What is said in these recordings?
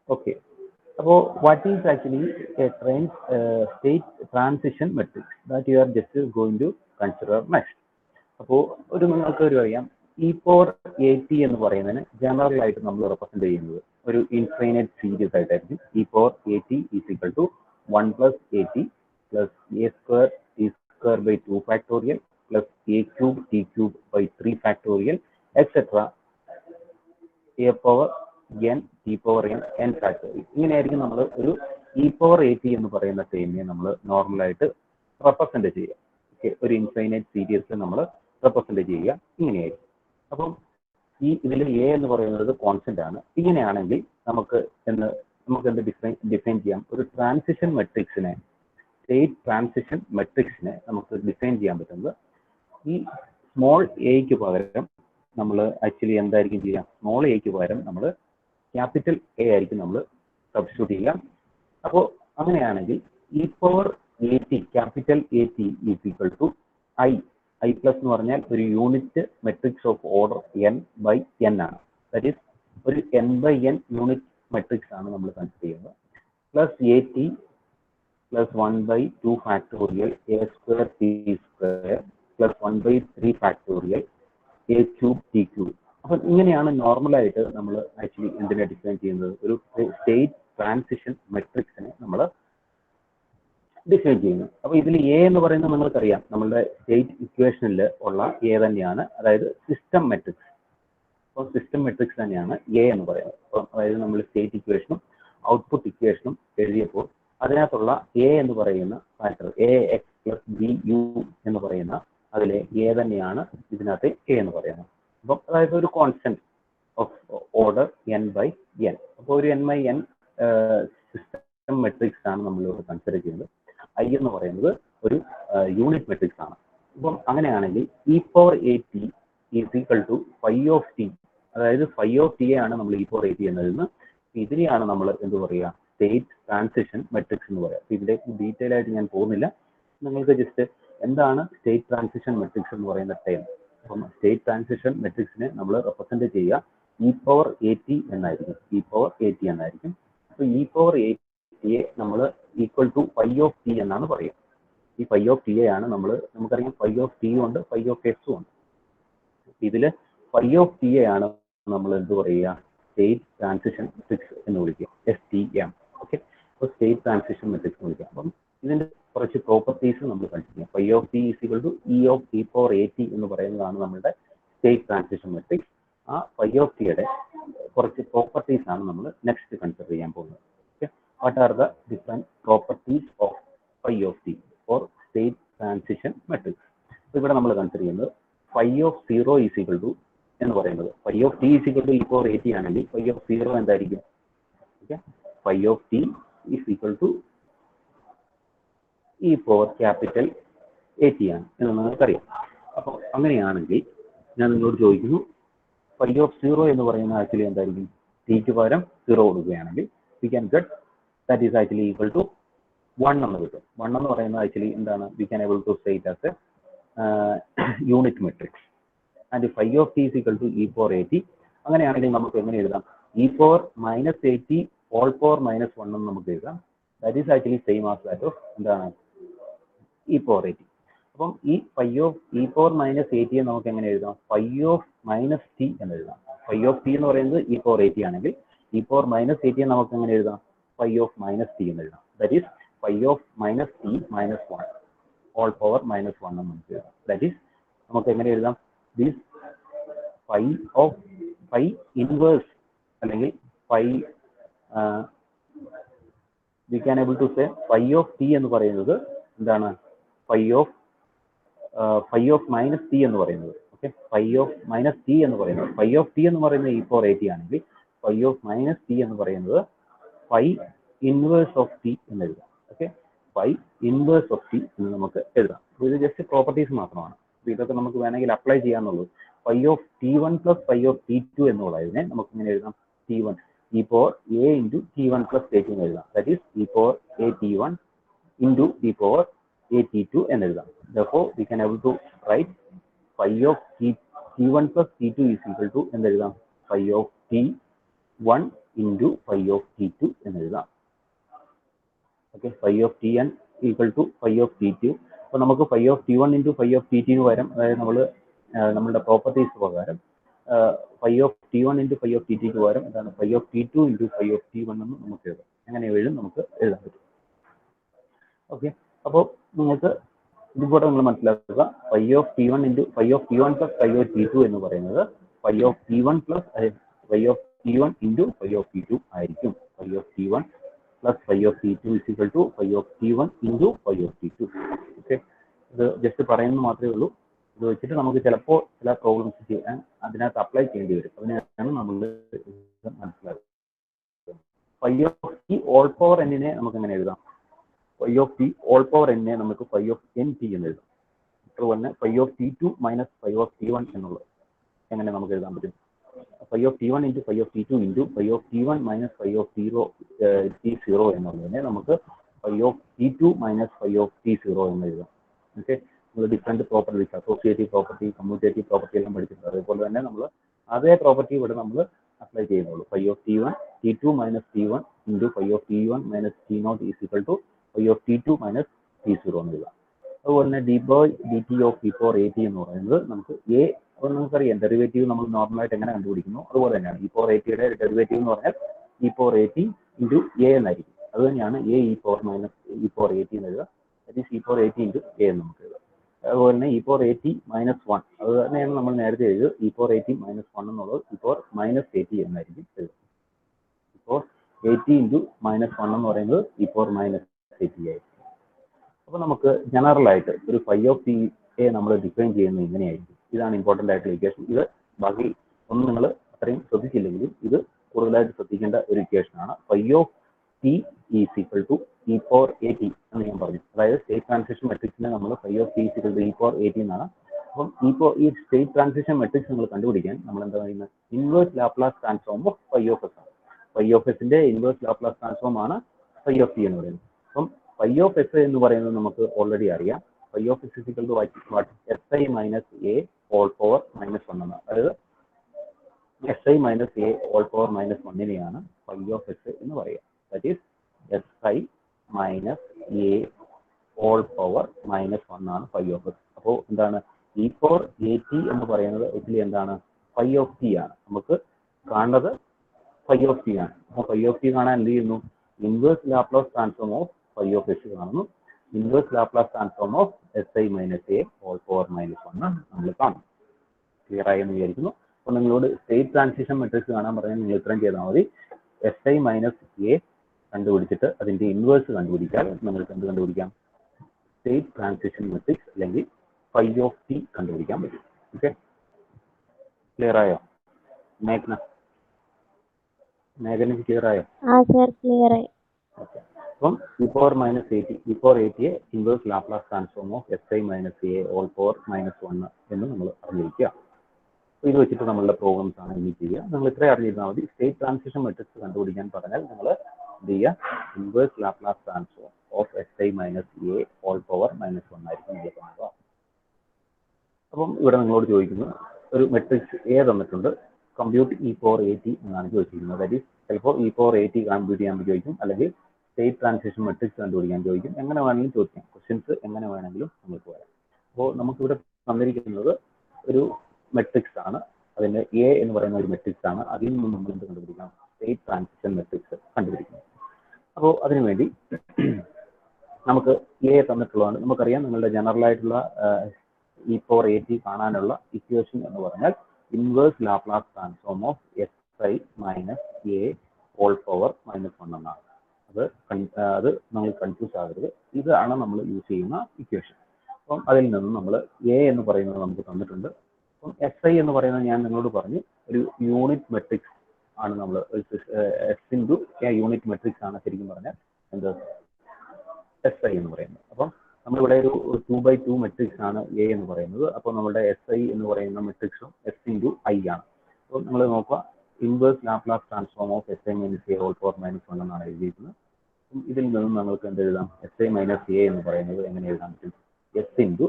Okay. So what is actually a state transition matrix that you are just going to consider next? അപ്പോൾ നിങ്ങൾക്ക് ഒരു അറിയാം e⁴ എന്ന് പറയുന്നതിന് ജനറൽ ആയിട്ട് നമ്മൾ റെപ്രസെന്റ് ചെയ്യുന്നത് ഒരു ഇൻഫൈനൈറ്റ് സീരീസ് ആയിട്ടായിരിക്കും. e⁴ is equal to 1 plus at plus a² t² / 2 factorial plus a³ t³ / 3 factorial et cetera a⁴n t⁴n n factorial. ഇങ്ങനെയായിരിക്കും നമ്മൾ ഒരു e⁴at എന്ന് പറയുന്ന ടേമിനെ നമ്മൾ നോർമലായിട്ട് റെപ്രസെന്റ് ചെയ്യുക. ഒരു ഇൻഫൈനൈറ്റ് സീരീസ് നമ്മൾ റെപ്രസെന്റ് ചെയ്യുക ഇങ്ങനെയായിരിക്കും. അപ്പം ഇതിൽ എ എന്ന് പറയുന്നത് കോൺസ്റ്റന്റ് ആണ്. ഇങ്ങനെയാണെങ്കിൽ നമുക്ക് എന്ത് ഡിഫൈൻ ചെയ്യാം? ഒരു ട്രാൻസിഷൻ മെട്രിക്സിനെ, സ്റ്റേറ്റ് ട്രാൻസിഷൻ മെട്രിക്സിനെ നമുക്ക് ഡിഫൈൻ ചെയ്യാൻ പറ്റുന്നത് ഈ സ്മോൾ എക്ക് പകരം നമ്മൾ ആക്ച്വലി എന്തായിരിക്കും ചെയ്യുക? സ്മോൾ എക്ക് പകരം നമ്മൾ ക്യാപിറ്റൽ എ ആയിരിക്കും നമ്മൾ സബ്സ്റ്റിറ്റ്യൂട്ട് ചെയ്യുക. അപ്പോൾ അങ്ങനെയാണെങ്കിൽ e⁴at capital at is equal to i plus എന്ന് പറഞ്ഞാൽ ഒരു unit matrix of order n by n ആണ്. ദാറ്റ് ഈസ് ഒരു n by n unit matrix ആണ് നമ്മൾ കൺസിഡർ ചെയ്യുന്നത്. Plus at plus 1/2 factorial a² t² plus 1/3 factorial a³ t³. അപ്പം ഇങ്ങനെയാണ് നോർമലായിട്ട് നമ്മൾ ആക്ച്വലി എന്തിനെ ഡിഫൈൻ ചെയ്യുന്നത്? ഒരു സ്റ്റേറ്റ് ട്രാൻസിഷൻ മെട്രിക്സിനെ നമ്മൾ ഡിഫൈൻ ചെയ്യുന്നു. അപ്പോൾ ഇതിൽ എ എന്ന് പറയുന്നത് നിങ്ങൾക്കറിയാം, നമ്മളുടെ സ്റ്റേറ്റ് ഇക്വേഷനിൽ ഉള്ള എ തന്നെയാണ്, അതായത് സിസ്റ്റം മെട്രിക്സ്. അപ്പോൾ സിസ്റ്റം മെട്രിക്സ് തന്നെയാണ് എ എന്ന് പറയുന്നത്. അപ്പോൾ അതായത് നമ്മൾ സ്റ്റേറ്റ് ഇക്വേഷനും ഔട്ട്പുട്ട് ഇക്വേഷനും എഴുതിയപ്പോൾ അതിനകത്തുള്ള എ എന്ന് പറയുന്ന ഫാക്ടർ ax പ്ലസ് bu എന്ന് പറയുന്ന അതിലെ എ തന്നെയാണ് ഇതിനകത്ത് എ എന്ന് പറയുന്നത്. അപ്പം അതായത് ഒരു constant of order n by n. അപ്പോൾ ഒരു n by n system matrix ആണ് നമ്മളിവിടെ കൺസിഡർ ചെയ്യുന്നത്. ഐ എന്ന് പറയുന്നത് ഒരു യൂണിറ്റ് മെട്രിക്സ് ആണ്. അപ്പം അങ്ങനെയാണെങ്കിൽ e⁴at is equal to φ(t), അതായത് φ(t) ആണ് നമ്മൾ e⁴at എന്നതിന്. ഇതിനെയാണ് നമ്മൾ എന്ത് പറയുക? സ്റ്റേറ്റ് ട്രാൻസിഷൻ മെട്രിക്സ് എന്ന് പറയുക. ഇതിന്റെ ഡീറ്റെയിൽ ആയിട്ട് ഞാൻ പോകുന്നില്ല, നിങ്ങൾക്ക് ജസ്റ്റ് എന്താണ് സ്റ്റേറ്റ് ട്രാൻസിഷൻ മെട്രിക്സ് എന്ന് പറയുന്ന ടൈം. അപ്പം സ്റ്റേറ്റ് ട്രാൻസിഷൻ മെട്രിക്സിനെ നമ്മൾ റെപ്രസെന്റ് ചെയ്യുക e⁴at എന്നായിരിക്കും. e⁴at എന്നായിരിക്കും. അപ്പോൾ e⁴at നമ്മൾ ഈക്വൽ ടു φ(t) എന്നാണ് പറയുക. ഈ φ(t) ആണ് നമുക്കറിയാം φ(t) ഉണ്ട്, φ(x) ഉണ്ട്. ഇതിൽ φ(t) ആണ് നമ്മൾ എന്ത് പറയുക? സ്റ്റേറ്റ് ട്രാൻസിഷൻ മെട്രിക്സ് എന്ന് വിളിക്കുക, STM. ഓക്കെ, അപ്പോൾ സ്റ്റേറ്റ് ട്രാൻസിഷൻ മെട്രിക്സ് എന്ന് വിളിക്കുക. അപ്പം ഇതിന്റെ കുറച്ച് പ്രോപ്പർട്ടീസ് നമ്മൾ കണ്ടിരിക്കുക. φ(t) ഈക്വൽ ടു e⁴at എന്ന് പറയുന്നതാണ് നമ്മുടെ സ്റ്റേറ്റ് ട്രാൻസിഷൻ മെട്രിക്സ്. ആ φ(t)യുടെ കുറച്ച് പ്രോപ്പർട്ടീസ് ആണ് നമ്മൾ നെക്സ്റ്റ് കൺസിഡർ ചെയ്യാൻ പോകുന്നത്. What are the different properties of φ(t) for state transition matrix? ഇവിടെ നമ്മൾ കൺസിഡർ ചെയ്യുന്നത് φ(0) ഈസ് ഈക്വൽ ടു എന്ന് പറയുന്നത് φ(t) is equal to e⁴at ആണെങ്കിൽ φ(0) എന്തായിരിക്കും? Okay, φ(t) is equal to e⁴ at ആണ് എന്ന് നമുക്കറിയാം. അപ്പോൾ അങ്ങനെയാണെങ്കിൽ ഞാൻ നിങ്ങളോട് ചോദിക്കുന്നു, φ(0) എന്ന് പറയുന്നത് ആക്ച്വലി എന്തായിരിക്കും? ടിക്ക് പകരം 0 കൊടുക്കുകയാണെങ്കിൽ we can get that is actually equal to 1 എന്ന് കിട്ടും. 1 എന്ന് പറയുന്നത് ആക്ച്വലി എന്താണ്? we can able to say it as a unit matrix and φ(t) is equal to e⁴at. അങ്ങനെയാണെങ്കിൽ നമുക്ക് എങ്ങനെ എഴുതാം? e⁴ at all power -1 എന്ന് നമുക്ക് എഴുതാം. that is actually same as that of എന്താണ്? e⁴at. അപ്പം ഈ e⁴ നമുക്ക് എങ്ങനെ എഴുതാം? φ(-t) എന്ന് എഴുതാം. φ(t) എന്ന് പറയുന്നത് e⁴at ആണെങ്കിൽ e⁴ നമുക്ക് എങ്ങനെ എഴുതാം? φ(-t) എന്ന് എഴുതാം. That is φ(-t) -1 all power -1 എന്ന് നമുക്ക് എഴുതാം. ദാറ്റ് ഈസ് നമുക്ക് എങ്ങനെ എഴുതാം? ദിസ് φ ഇൻവേഴ്സ് അല്ലെങ്കിൽ we can able to say φ(t) എന്ന് പറയുന്നത് എന്താണ്? φ(-t) എന്ന് പറയുന്നത്. ഓക്കെ, φ(-t) എന്ന് പറയുന്നത് φ(t) എന്ന് പറയുന്നത് e⁴at ആണെങ്കിൽ φ(-t) എന്ന് പറയുന്നത് φ ഇൻവേഴ്സ് ഓഫ് t എന്ന് എഴുതാം. ഓക്കെ, φ ഇൻവേഴ്സ് ഓഫ് t എന്ന് നമുക്ക് എഴുതാം. ഇത് ജസ്റ്റ് പ്രോപ്പർട്ടീസ് മാത്രമാണ്. ഇതൊക്കെ നമുക്ക് വേണമെങ്കിൽ അപ്ലൈ ചെയ്യാന്നുള്ളൂ. φ(t1 + φ(t2) എന്നുള്ളതിനെ നമുക്ക് ഇങ്ങനെ എഴുതാം? t1 e⁴a × t1 + a2 എന്ന് എഴുതാം. ദാറ്റ് ഈസ് e⁴at1 × e⁴at2 എന്ന് എഴുതാം. Therefore we can able to write φ(t1 + t2) is equal to എന്ന് എഴുതാം? φ(t1 into phi of T two എന്ന് എഴുതാം. Okay, phi of t n equal to phi of T two. അപ്പോൾ നമുക്ക് phi of T one into phi of t ടിന് പകരം, അതായത് നമ്മളുടെ പ്രോപ്പർട്ടീസ് പ്രകാരം phi of T one into phi of t ടിക്ക് പകരം എന്താണ് phi of T two into phi of T one എന്ന് നമുക്ക് എഴുതാം. അങ്ങനെ എഴുതും നമുക്ക് എഴുതാൻ പറ്റും. ഓക്കെ, അപ്പോൾ നിങ്ങൾക്ക് ഇതുകൂടെ നിങ്ങൾ മനസ്സിലാക്കുക, phi of T one into phi of T one plus phi of T two എന്ന് പറയുന്നത് phi of T one plus phi of T one into phi of T two ആയിരിക്കും. Phi of T one plus phi of T two is equal to phi of T one into phi of T two. Okay, ഇത് just പറയുന്നത് മാത്രമേ ഉള്ളൂ. ഇത് വെച്ചിട്ട് നമുക്ക് ചിലപ്പോൾ ചില പ്രോബ്ലംസ് ചെയ്യാൻ അതിനകത്ത് അപ്ലൈ ചെയ്യേണ്ടി വരും. അതിനാണ് നമ്മൾ മനസ്സിലാക്കുന്നത്. Phi of t whole power എന്നിനെ നമുക്ക് എങ്ങനെ എഴുതാം? Phi of t whole power എന്നിനെ നമുക്ക് ഫൈ ഓഫ് എൻ ടി എന്ന് എഴുതാം. അതുപോലെ phi of T two minus phi of T one എന്നുള്ളത് എങ്ങനെ നമുക്ക് എഴുതാൻ പറ്റും? Phi of T one into phi of T two into phi of T one minus phi of t zero എന്നുള്ളതിനെ നമുക്ക് phi of T two minus phi of t zero എന്ന് എഴുതാം. Okay, നമ്മൾ different properties, associative property, commutative property എല്ലാം പഠിച്ചിട്ടുണ്ട്. അതുപോലെ തന്നെ നമ്മൾ അതേ പ്രോപ്പർട്ടി ഇവിടെ നമ്മൾ അപ്ലൈ ചെയ്യുന്നുള്ളൂ. Phi of T one T two minus T one into phi of T one minus T naught is equal to phi of T two minus T zero എന്ന് എഴുതാം. അതുപോലെ തന്നെ D by D T of E four A T എന്ന് പറയുന്നത് നമുക്ക് A, അപ്പോൾ നമുക്കറിയാം derivative നമ്മൾ നോർമലായിട്ട് എങ്ങനെ കണ്ടുപിടിക്കുന്നു അതുപോലെ തന്നെയാണ്. ഇ ഫോർ എ ടിയുടെ ഡെറിവേറ്റീവ് എന്ന് പറഞ്ഞാൽ e four A T into a എന്നായിരിക്കും. അത് തന്നെയാണ് a e four minus e four A T എന്ന് എഴുതുക. That is e four A T into a എന്ന് നമുക്ക് എഴുതാം. അതുപോലെ തന്നെ e four A t minus one, അത് തന്നെയാണ് നമ്മൾ നേരത്തെ എഴുതുക. E four A t minus one എന്നുള്ളത് e four minus A t എന്നായിരിക്കും എഴുതുക. E four A T into minus one എന്ന് പറയുന്നത് E four minus A T ആയിരിക്കും. അപ്പോൾ നമുക്ക് ജനറൽ ആയിട്ട് ഒരു ഫൈ ഓഫ് ടി എ നമ്മൾ ഡിഫൈൻ ചെയ്യുന്നത് ഇങ്ങനെയായിരിക്കും. ഇതാണ് ഇമ്പോർട്ടൻ്റ് ആയിട്ടുള്ള ഇക്വേഷൻ. ഇത് ബാക്കി ഒന്നും നിങ്ങൾ അത്രയും ശ്രദ്ധിച്ചില്ലെങ്കിലും ഇത് കൂടുതലായിട്ട് ശ്രദ്ധിക്കേണ്ട ഒരു ഇക്വേഷൻ ആണ്. Phi of T is equal to E four A T എന്ന് ഞാൻ പറഞ്ഞു. അതായത് സ്റ്റേറ്റ് ട്രാൻസിഷൻ മെട്രിക്സിനെ നമ്മൾ phi of T is equal to E four A T എന്നാണ്. അപ്പം ഈ സ്റ്റേറ്റ് ട്രാൻസിഷൻ മെട്രിക്സ് നിങ്ങൾ കണ്ടുപിടിക്കാൻ നമ്മൾ എന്താ പറയുന്നത്, inverse Laplace transform of phi of S ആണ്. ഫൈ ഓഫ് എസിന്റെ ഇൻവേഴ്സ് ലാപ്ലാസ് ട്രാൻസ്ഫോം ആണ് ഫൈ ഓഫ് ടി എന്ന് പറയുന്നത്. അപ്പം ഫൈ ഓഫ് എസ് എന്ന് പറയുന്നത് നമുക്ക് ഓൾറെഡി അറിയാം. Phi of s is equal to what, s I minus A whole power minus one എന്നാണ്. അതായത് s I minus A whole power minus വണ്ണിനെയാണ് ഫൈ ഓഫ് എസ് എന്ന് പറയുക. That is s I minus A whole power minus one ആണ് phi of s. അപ്പോൾ എന്താണ്, E four A T എന്ന് പറയുന്നത് ആക്ച്വലി എന്താണ്, ഫൈ ഓഫ് ടി ആണ്. നമുക്ക് കാണുന്നത് ഫൈ ഓഫ് ടി ആണ്. അപ്പോൾ ഫൈ ഓഫ് ടി കാണാൻ എന്ത് ചെയ്യുന്നു, inverse Laplace transform of phi of s കാണുന്നു. Inverse Laplace transform of S I minus A whole power minus one നമ്മൾ കാണും. ക്ലിയർ ആയി എന്ന് വിചാരിക്കുന്നു. അപ്പോൾ നിങ്ങളോട് സ്റ്റേറ്റ് ട്രാൻസിഷൻ മെട്രിക്സ് കാണാൻ പറഞ്ഞാൽ നിങ്ങൾ ഇത്രയും ചെയ്താൽ മതി. എസ് ഐ മൈനസ് എ കണ്ടുപിടിച്ചിട്ട് അതിന്റെ ഇൻവേഴ്സ് കണ്ടുപിടിച്ചാൽ നിങ്ങൾക്ക് എന്ത് കണ്ടുപിടിക്കാം, സ്റ്റേറ്റ് ട്രാൻസിഷൻ മെട്രിക്സ് അല്ലെങ്കിൽ ഫൈ ഓഫ് ടി കണ്ടുപിടിക്കാൻ പറ്റും. ഓക്കെ, ക്ലിയർ ആയോ? മേഘന ക്ലിയർ ആയോ? ഓക്കെ, അപ്പം e four minus A t, e four a ടിയെ inverse Laplace transform of S I minus A whole power minus one എന്ന് നമ്മൾ അറിഞ്ഞിരിക്കുക. അപ്പോൾ ഇത് വെച്ചിട്ട് നമ്മളുടെ പ്രോബ്ലംസ് ആണ് ഇനി ചെയ്യുക. നിങ്ങൾ ഇത്രയും അറിഞ്ഞിരുന്നാൽ മതി. സ്റ്റേറ്റ് ട്രാൻസിഷൻ മെട്രിക്സ് കണ്ടുപിടിക്കാൻ പറഞ്ഞാൽ നിങ്ങൾ എന്ത് ചെയ്യുക, inverse Laplace transform of S I minus A whole power minus one ആയിരിക്കും നിങ്ങൾ കാണുക. അപ്പം ഇവിടെ നിങ്ങളോട് ചോദിക്കുന്നു, ഒരു മെട്രിക്സ് എ തന്നിട്ടുണ്ട്, compute E four A T എന്നാണ് ചോദിച്ചിരിക്കുന്നത്. ദാറ്റ് ഈസ് ചിലപ്പോൾ E four A T compute ചെയ്യാൻ ചോദിക്കും, അല്ലെങ്കിൽ സ്റ്റേറ്റ് ട്രാൻസിഷൻ മെട്രിക്സ് കണ്ടുപിടിക്കാൻ ചോദിക്കും. എങ്ങനെ വേണമെങ്കിലും ചോദിക്കാം, ക്വസ്റ്റ്യൻസ് എങ്ങനെ വേണമെങ്കിലും നമുക്ക് വരാം. അപ്പോൾ നമുക്കിവിടെ തന്നിരിക്കുന്നത് ഒരു മെട്രിക്സ് ആണ്, അതിന്റെ എ എന്ന് പറയുന്ന ഒരു മെട്രിക്സ് ആണ്. അതിൽ നിന്ന് നമ്മൾ എന്ത് കണ്ടുപിടിക്കാം, സ്റ്റേറ്റ് ട്രാൻസിഷൻ മെട്രിക്സ് കണ്ടുപിടിക്കണം. അപ്പോൾ അതിനുവേണ്ടി നമുക്ക് എ തന്നിട്ടുള്ളതാണ്. നമുക്കറിയാം നിങ്ങളുടെ ജനറൽ ആയിട്ടുള്ള ഇ ഫോർ എ ടി കാണാനുള്ള ഇക്വേഷൻ എന്ന് പറഞ്ഞാൽ inverse Laplace transform of S I minus A whole power minus one എന്നാണ്. അത് നമ്മൾ കൺഫ്യൂസ് ആകരുത്. ഇതാണ് നമ്മൾ യൂസ് ചെയ്യുന്ന ഇക്വേഷൻ. അപ്പം അതിൽ നിന്ന് നമ്മൾ എ എന്ന് പറയുന്നത് നമുക്ക് തന്നിട്ടുണ്ട്. അപ്പം എസ് ഐ എന്ന് പറയുന്നത് ഞാൻ നിങ്ങളോട് പറഞ്ഞു ഒരു യൂണിറ്റ് മെട്രിക്സ് ആണ്. നമ്മൾ S into A unit matrix ആണ് ശരിക്കും പറഞ്ഞാൽ എന്ത് എസ് ഐ എന്ന് പറയുന്നത്. അപ്പം നമ്മളിവിടെ ഒരു 2x2 മെട്രിക്സ് ആണ് എ എന്ന് പറയുന്നത്. അപ്പോൾ നമ്മുടെ എസ് ഐ എന്ന് പറയുന്ന മെട്രിക്സും എസ് ഇൻറ്റു ഐ ആണ്. അപ്പോൾ നമ്മൾ നോക്കുക, inverse Laplace transform of S I minus A whole power minus one എന്നാണ് എഴുതിയിരിക്കുന്നത്. ഇതിൽ നിന്നും നമുക്ക് എന്ത് എഴുതാം, എസ് ഐ മൈനസ് എ എന്ന് പറയുന്നത് എങ്ങനെ എഴുതാൻ പറ്റും, എസ് ഇൻറ്റു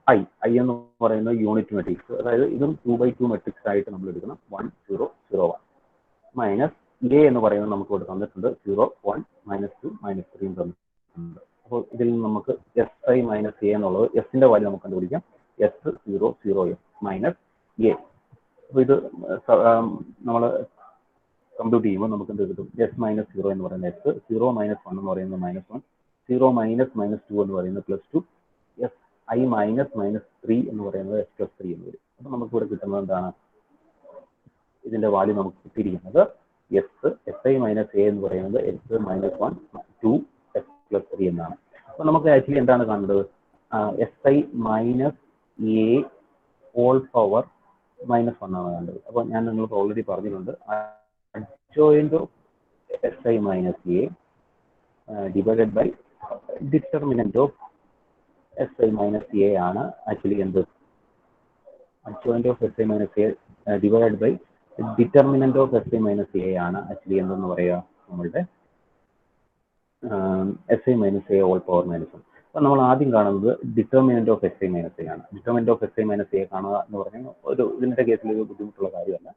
ഐ. ഐ എന്ന് പറയുന്നത് യൂണിറ്റ് മെട്രിക്സ്, അതായത് ഇതും 2x2 മെട്രിക്സ് ആയിട്ട് നമ്മൾ എടുക്കണം. 1 0 0 1 മൈനസ് എ എന്ന് പറയുന്നത് നമുക്ക് ഇവിടെ തന്നിട്ടുണ്ട് 0, 1, -2, -3 തന്നിട്ടുണ്ട്. അപ്പോൾ ഇതിൽ നിന്ന് നമുക്ക് SI മൈനസ് എ എന്നുള്ളത് എസിന്റെ വാല്യൂ നമുക്ക് കണ്ടുപിടിക്കാം. S 0, 0, S minus A. അപ്പോൾ ഇത് നമ്മൾ കമ്പ്യൂട്ട് ചെയ്യുമ്പോൾ നമുക്ക് എന്ത് കിട്ടും? S മൈനസ് 0 എന്ന് പറയുന്നത് S, 0 മൈനസ് 1 എന്ന് പറയുന്നത് -1, 0 മൈനസ് -2 എന്ന് പറയുന്നത് +2, SI മൈനസ് -3 എന്ന് പറയുന്നത് S+3 എന്ന് വരും. അപ്പോൾ നമുക്ക് ഇവിടെ കിട്ടുന്നത് എന്താണ്? ഇതിന്റെ വാല്യൂ നമുക്ക് കിട്ടിയിരിക്കുന്നത് SI മൈനസ് എ എന്ന് പറയുന്നത് S മൈനസ് 1, 2, S+3 എന്നാണ്. അപ്പോൾ നമുക്ക് ആക്ച്വലി എന്താണ് കാണേണ്ടത്? SI minus A whole power -1 ആണ് കാണേണ്ടത്. അപ്പോൾ ഞാൻ നിങ്ങൾക്ക് ഓൾറെഡി പറഞ്ഞിട്ടുണ്ട്, adjoint of SI minus A divided by determinant of SI minus A ആണ് ആക്ച്വലി എന്ത്? adjoint of SI minus A divided by determinant of SI minus A ആണ് actually എന്തെന്ന് പറയുക? നമ്മളുടെ SI minus A all power -1. അപ്പോൾ നമ്മൾ ആദ്യം കാണുന്നത് determinant of SI minus A ആണ്. Determinant of SI minus A കാണുക എന്ന് പറഞ്ഞാൽ ഒരു ഇതിന്റെ കേസിൽ ഒരു ബുദ്ധിമുട്ടുള്ള കാര്യമല്ല.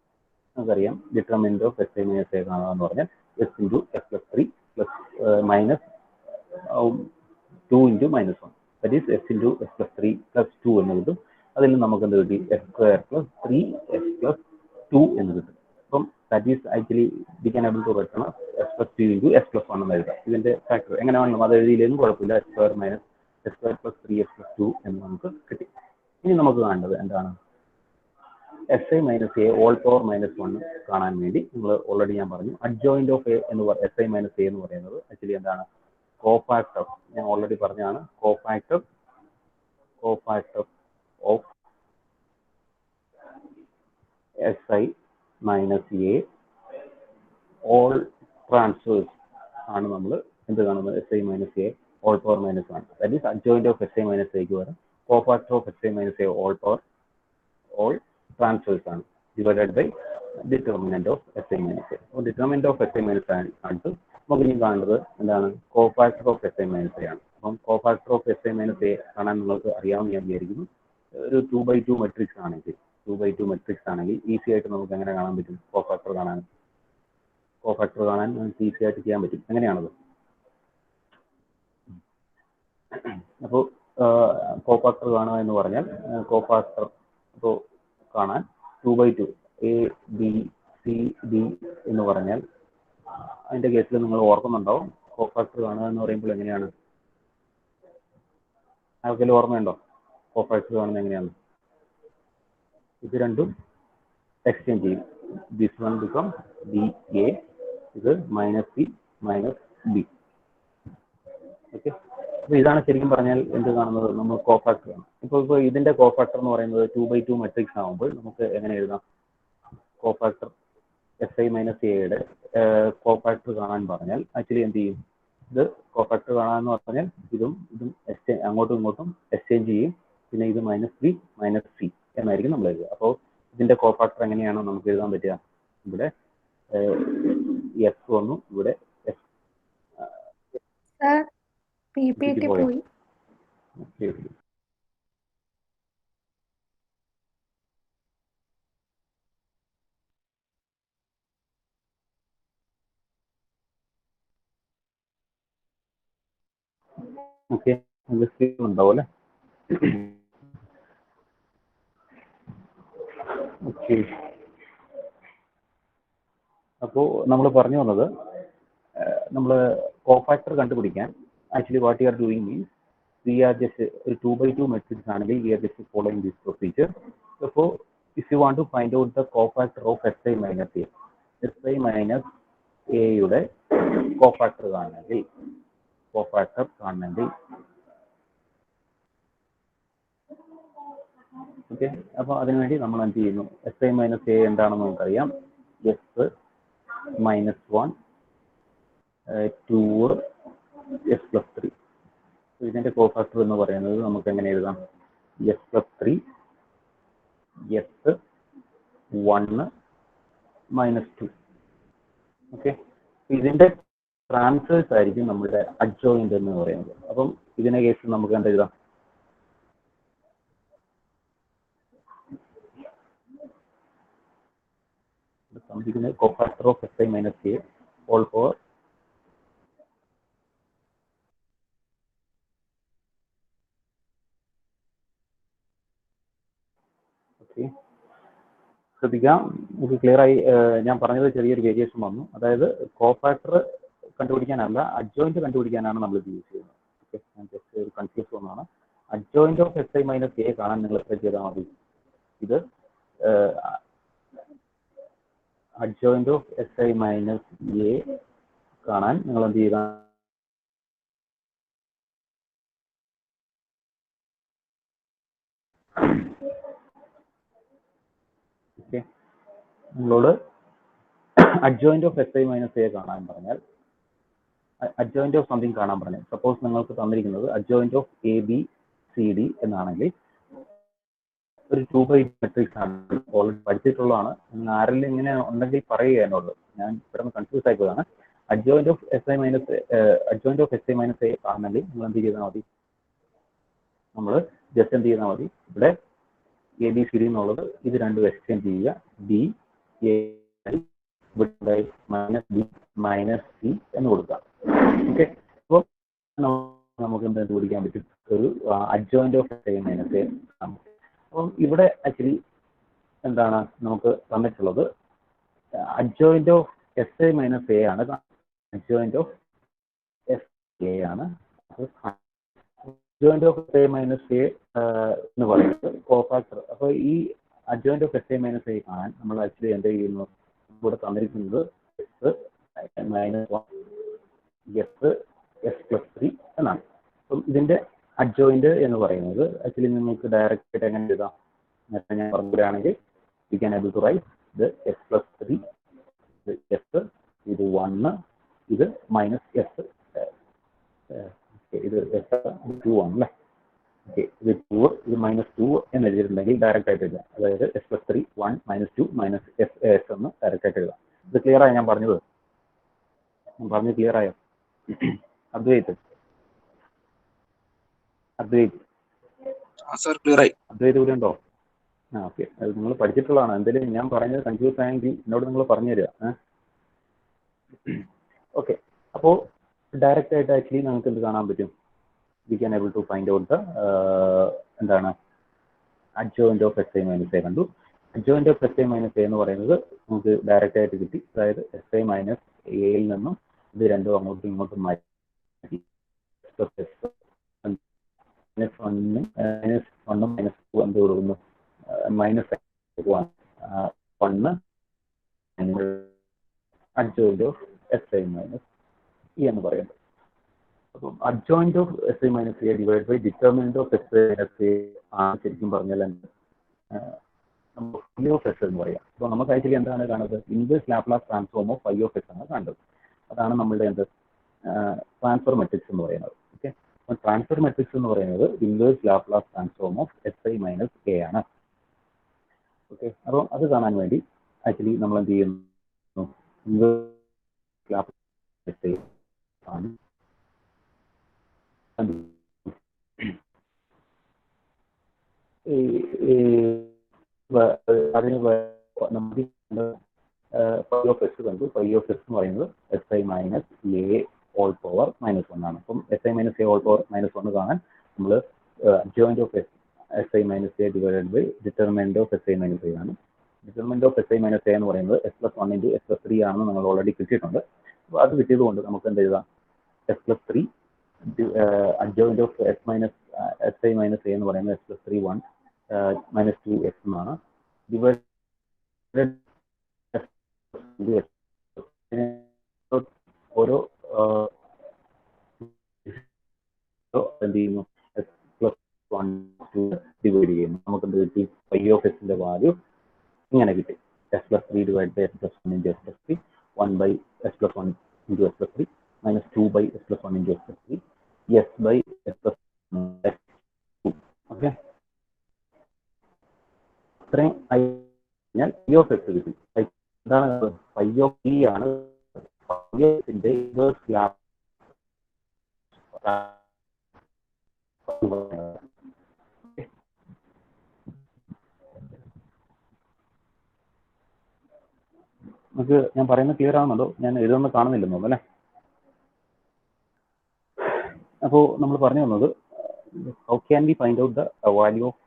നമുക്കറിയാം determinant of SI minus A കാണുക എന്ന് പറഞ്ഞാൽ S into S+3 plus -2 into -1. That is S into S+3 plus 2 എന്ന് കിട്ടും. അതിൽ നമുക്ക് എന്ത് കിട്ടി? S² plus 3S plus 2 എന്ന് കിട്ടും. അപ്പം that is actually we can able to write S+2 into S+1 എന്ന് എഴുതാം. ഇതിന്റെ ഫാക്ടർ എങ്ങനെ വേണം അത് എഴുതിയില്ലെങ്കിലും കുഴപ്പമില്ല. S² minus S² plus 3S plus 2 എന്ന് നമുക്ക് കിട്ടി. ഇനി നമുക്ക് കാണേണ്ടത് എന്താണ്? SI minus A all power -1 കാണാൻ വേണ്ടി നിങ്ങൾ ഓൾറെഡി ഞാൻ പറഞ്ഞു adjoint of A എന്ന് SI minus A എന്ന് പറയുന്നത് ആക്ച്വലി എന്താണ്? കോഫാക്ടർ. ഞാൻ ഓൾറെഡി പറഞ്ഞാണ് cofactor of SI minus A all transfers ആണ് നമ്മൾ എന്ത് കാണുന്നത്? SI minus A all power -1. That is adjoint of SI minus A ക്ക് പകരം cofactor of SI minus A all power all transfers ആണ് divided by determinant of SI minus A. അപ്പോൾ determinant of SI minus A ആണ് നമുക്ക് ഇനി കാണേണ്ടത് എന്താണ്? Cofactor of SI minus A ആണ്. അപ്പം cofactor of SI minus A കാണാൻ നിങ്ങൾക്ക് അറിയാമെന്ന് ഞാൻ വിചാരിക്കുന്നു. ഒരു 2/2 മെട്രിക്സ് ആണെങ്കിൽ 2/2 മെട്രിക്സ് ആണെങ്കിൽ ഈസി ആയിട്ട് നമുക്ക് എങ്ങനെ കാണാൻ പറ്റും? കോഫാക്ടർ കാണാൻ നമുക്ക് ഈസി ആയിട്ട് ചെയ്യാൻ പറ്റും. എങ്ങനെയാണത്? അപ്പോൾ കോഫാക്ടർ കാണുക എന്ന് പറഞ്ഞാൽ കോഫാക്ടർ അപ്പോൾ കാണാൻ 2/2 A B C D എന്ന് പറഞ്ഞാൽ അതിന്റെ കേസിൽ നിങ്ങൾ ഓർക്കുന്നുണ്ടാവും. കോഫാക്ടർ കാണുക എന്ന് പറയുമ്പോൾ എങ്ങനെയാണ്? ആർക്കെങ്കിലും ഓർമ്മയുണ്ടോ കോഫാക്ടർ കാണുന്നത് എങ്ങനെയാണ്? ഇത് രണ്ടും എക്സ്ചേഞ്ച് ചെയ്യും. ദിസ് വൺ ബിക്കം DA, ഇത് -C -B. ഓക്കെ, അപ്പോൾ ഇതാണ് ശരിക്കും പറഞ്ഞാൽ എന്ത് കാണുന്നത്? നമ്മൾ കോഫാക്ടർ ആണ്. ഇപ്പോൾ ഇതിന്റെ കോഫാക്ടർ എന്ന് പറയുന്നത് 2/2 മെട്രിക്സ് ആകുമ്പോൾ നമുക്ക് എങ്ങനെ എഴുതാം? കോഫാക്ടർ SI minus എയുടെ കോഫാക്ടർ കാണാൻ പറഞ്ഞാൽ ആക്ച്വലി എന്ത് ചെയ്യും? ഇത് കോഫാക്ടർ കാണാന്ന് പറഞ്ഞാൽ ഇതും അങ്ങോട്ടും ഇങ്ങോട്ടും എക്സ്ചേഞ്ച് ചെയ്യും. പിന്നെ ഇത് -B -C എന്നായിരിക്കും നമ്മൾ എഴുതുക. അപ്പോൾ ഇതിന്റെ കോഫാക്ടർ എങ്ങനെയാണ് നമുക്ക് എഴുതാൻ പറ്റുക? ഇവിടെ S വന്നു, ഇവിടെ പോയോ? ഓക്കെ, ഉണ്ടാവും അല്ലേ? ഓക്കെ, അപ്പോൾ നമ്മൾ പറഞ്ഞു വന്നത് നമ്മൾ കോഫാക്ടർ കണ്ടുപിടിക്കാൻ actually what you are doing means we are just ഒരു 2/2 മെട്രിക്സ് ആണെങ്കിൽ we are just following this procedure. അപ്പോൾ if you want to find out the cofactor of SI minus A, SI minus എയുടെ cofactor കാണണമെങ്കിൽ okay, അപ്പോൾ അതിനുവേണ്ടി നമ്മൾ എന്ത് ചെയ്യുന്നു? SI minus A എന്താണെന്ന് നമുക്കറിയാം. S -1 2 S+3. ഇതിന്റെ കോഫാക്ടർ എന്ന് പറയുന്നത് നമുക്ക് എങ്ങനെ എഴുതാം? S+3 S1 -2. ഓക്കെ, ഇതിന്റെ ട്രാൻസ്ഫേഴ്സ് ആയിരിക്കും നമ്മുടെ അഡ്ജോയിന്റ് എന്ന് പറയുന്നത്. അപ്പം ഇതിന്റെ കേസിൽ നമുക്ക് എന്താ എഴുതാം? തന്നിരിക്കുന്നത് cofactor of S I minus A whole power okay. ശ്രദ്ധിക്കാം, നമുക്ക് ക്ലിയർ ആയി. ഞാൻ പറഞ്ഞത് ചെറിയൊരു വേരിയേഷൻ വന്നു. അതായത് കോഫാക്ടർ കണ്ടുപിടിക്കാനല്ല, അഡ്ജോയിന്റ് കണ്ടുപിടിക്കാനാണ് നമ്മൾ ഇത് യൂസ് ചെയ്യുന്നത്. ഓക്കെ, ഞാൻ ജസ്റ്റ് ഒരു കൺഫ്യൂസ് വന്നതാണ്. Adjoint of S I minus A കാണാൻ നിങ്ങൾ എത്ര ചെയ്താൽ മതി? ഇത് adjoint of S I minus A കാണാൻ നിങ്ങൾ എന്ത് ചെയ്യുക? ഓക്കെ, നിങ്ങളോട് adjoint of S I minus A കാണാൻ പറഞ്ഞാൽ, അഡ്ജോയിന്റ് ഓഫ് സംതിങ് കാണാൻ പറഞ്ഞാൽ, സപ്പോസ് നിങ്ങൾക്ക് തന്നിരിക്കുന്നത് adjoint of a b c d എന്നാണെങ്കിൽ ഒരു 2x മെട്രിക്സ് ആണ്. ഓൾറെഡി പഠിച്ചിട്ടുള്ളതാണ്. നിങ്ങൾ ആരെങ്കിലും ഇങ്ങനെ ഉണ്ടെങ്കിൽ പറയുക എന്നോട്. ഞാൻ പെട്ടെന്ന് കൺഫ്യൂസ് ആയിപ്പോയതാണ്. Adjoint of S I minus a ആണെങ്കിൽ നിങ്ങൾ എന്ത് ചെയ്താൽ മതി? നമ്മൾ ജസ്റ്റ് എന്ത് ചെയ്താൽ മതി? ഇവിടെ എ ബി സി ഡി എന്നുള്ളത് ഇത് രണ്ടും എക്സ്ചേഞ്ച് ചെയ്യുക. B A minus B minus C എന്ന് കൊടുക്കുക. ഓക്കെ, അപ്പോൾ നമുക്ക് എന്താ കണ്ടുപിടിക്കാൻ പറ്റും? ഒരു adjoint of S I minus A. അപ്പം ഇവിടെ ആക്ച്വലി എന്താണ് നമുക്ക് തന്നിട്ടുള്ളത്? Adjoint of S I minus A ആണ്. അഡ്ജോയിന്റ് ഓഫ് എസ് എ ആണ്. Adjoint of S I minus a എന്ന് പറയുന്നത് കോഫാക്ടർ. അപ്പോൾ ഈ adjoint of S I minus A കാണാൻ നമ്മൾ ആക്ച്വലി എന്ത് ചെയ്യുന്നു? ഇവിടെ തന്നിരിക്കുന്നത് എസ് മൈനസ് 1 എസ് പ്ലസ് 3 എന്നാണ്. അപ്പം ഇതിന്റെ അഡ്ജോയിന്റ് എന്ന് പറയുന്നത് ആക്ച്വലി നിങ്ങൾക്ക് ഡയറക്റ്റ് ആയിട്ട് എങ്ങനെ എഴുതാം? നേരത്തെ ഞാൻ പറയുകയാണെങ്കിൽ we can able to write ഇത് എസ് പ്ലസ് 3, ഇത് എസ്, ഇത് 1, ഇത് മൈനസ് എസ്, ഇത് എസ് 2 ആണല്ലേ. ഓക്കെ, ഇത് 2, ഇത് മൈനസ് 2 എന്ന് എഴുതിയിട്ടുണ്ടെങ്കിൽ ഡയറക്റ്റ് ആയിട്ട് എഴുതാം. അതായത് S plus 3 1 minus 2 minus S S എന്ന് ഡയറക്റ്റ് ആയിട്ട് എഴുതാം. ഇത് ക്ലിയർ ആയോ? ഞാൻ പറഞ്ഞത് ക്ലിയർ ആയോ? അദ്വൈത് ഇവിടെ ഉണ്ടോ? ഓക്കെ, അത് നിങ്ങൾ പഠിച്ചിട്ടുള്ളതാണ്. എന്തെങ്കിലും ഞാൻ പറഞ്ഞത് കൺഫ്യൂസ് ആയെങ്കിൽ എന്നോട് നിങ്ങൾ പറഞ്ഞു തരിക. ഓക്കെ, അപ്പോൾ ഡയറക്റ്റ് ആയിട്ട് ആക്ച്വലി നമുക്ക് എന്ത് കാണാൻ പറ്റും? We can able to find out the എന്താണ് adjoint of S I minus a കണ്ടു. Adjoint of S I minus a എന്ന് പറയുന്നത് നമുക്ക് ഡയറക്റ്റ് ആയിട്ട് കിട്ടി. അതായത് എസ് ഐ മൈനസ് എയിൽ നിന്നും ഇത് രണ്ടും അങ്ങോട്ടും ഇങ്ങോട്ടും മാറ്റി മൈനസ് 1 മൈനസ് 2 എന്ത് കൊടുക്കുന്നു? Minus 1 adjoint of S I minus E എന്ന് പറയുന്നത്. അപ്പം adjoint of S I minus A divide by determinant of S I minus A ആണ് ശരിക്കും പറഞ്ഞാൽ ഫൈ ഓഫ് എസ് എന്ന് പറയാം. അപ്പോൾ നമുക്ക് ആക്ച്വലി എന്താണ് കാണുന്നത്? Inverse Laplace transform of phi of S ആണ് കാണുന്നത്. അതാണ് നമ്മളുടെ എന്ത് ട്രാൻസ്ഫർ മെട്രിക്സ് എന്ന് പറയുന്നത്. ഓക്കെ, അപ്പോൾ ട്രാൻസ്ഫർ മെട്രിക്സ് എന്ന് പറയുന്നത് inverse Laplace transform of S I minus A ആണ്. ഓക്കെ, അപ്പോൾ അത് കാണാൻ വേണ്ടി ആക്ച്വലി നമ്മൾ എന്ത് ചെയ്യുന്നു? ഇൻവേഴ്സ് ലാപ്ലാസ് എസ് ഐ ആണ് അതിന് നമുക്ക് ഫൈ ഓഫ് എസ് കണ്ടു. ഫൈ ഓഫ് എസ് എന്ന് പറയുന്നത് s I minus A whole power minus 1 ആണ്. അപ്പം s I minus A whole power minus 1 കാണാൻ നമ്മൾ adjoint of S I minus a divided by determinant of S I minus A ആണ്. Determinant of S I minus a എന്ന് പറയുന്നത് s plus 1 into S plus 3 ആണെന്ന് നമ്മൾ already കിട്ടിയിട്ടുണ്ട്. അപ്പോൾ അത് കിട്ടിയത് കൊണ്ട് നമുക്ക് എന്ത് എഴുതാം? S plus 3 adjoint of S I minus a എന്ന് പറയുന്നത് എസ് പ്ലസ് 3 1 മൈനസ് 2 എക്സ് എന്നാണ്. ഡിവൈഡ് ഓരോ എന്ത് ചെയ്യുന്നു? എസ് പ്ലസ് 1 ഡിവൈഡ് ചെയ്യുന്നു. നമുക്ക് എന്ത് കിട്ടി? ഫൈ ഓഫ് എസിന്റെ വാല്യൂ ഇങ്ങനെ കിട്ടി. S plus 3 divide by S plus 1 into S plus 3 1 by S plus 1 into S plus 3 minus 2 by S plus 1 into S plus 3 S by S plus 2. Okay, ഇത്രയും കഴിഞ്ഞാൽ phi of X കിട്ടി. എന്താണ്? Phi of T ആണ്. Phi എക്സിന്റെ inverse Laplace നമുക്ക് ഞാൻ പറയുന്നത് clear ആവുന്നുണ്ടോ? ഞാൻ എഴുതുന്നത് കാണുന്നില്ലെന്നോ അല്ലേ? അപ്പോൾ നമ്മൾ പറഞ്ഞു വന്നത് how can we find out the value of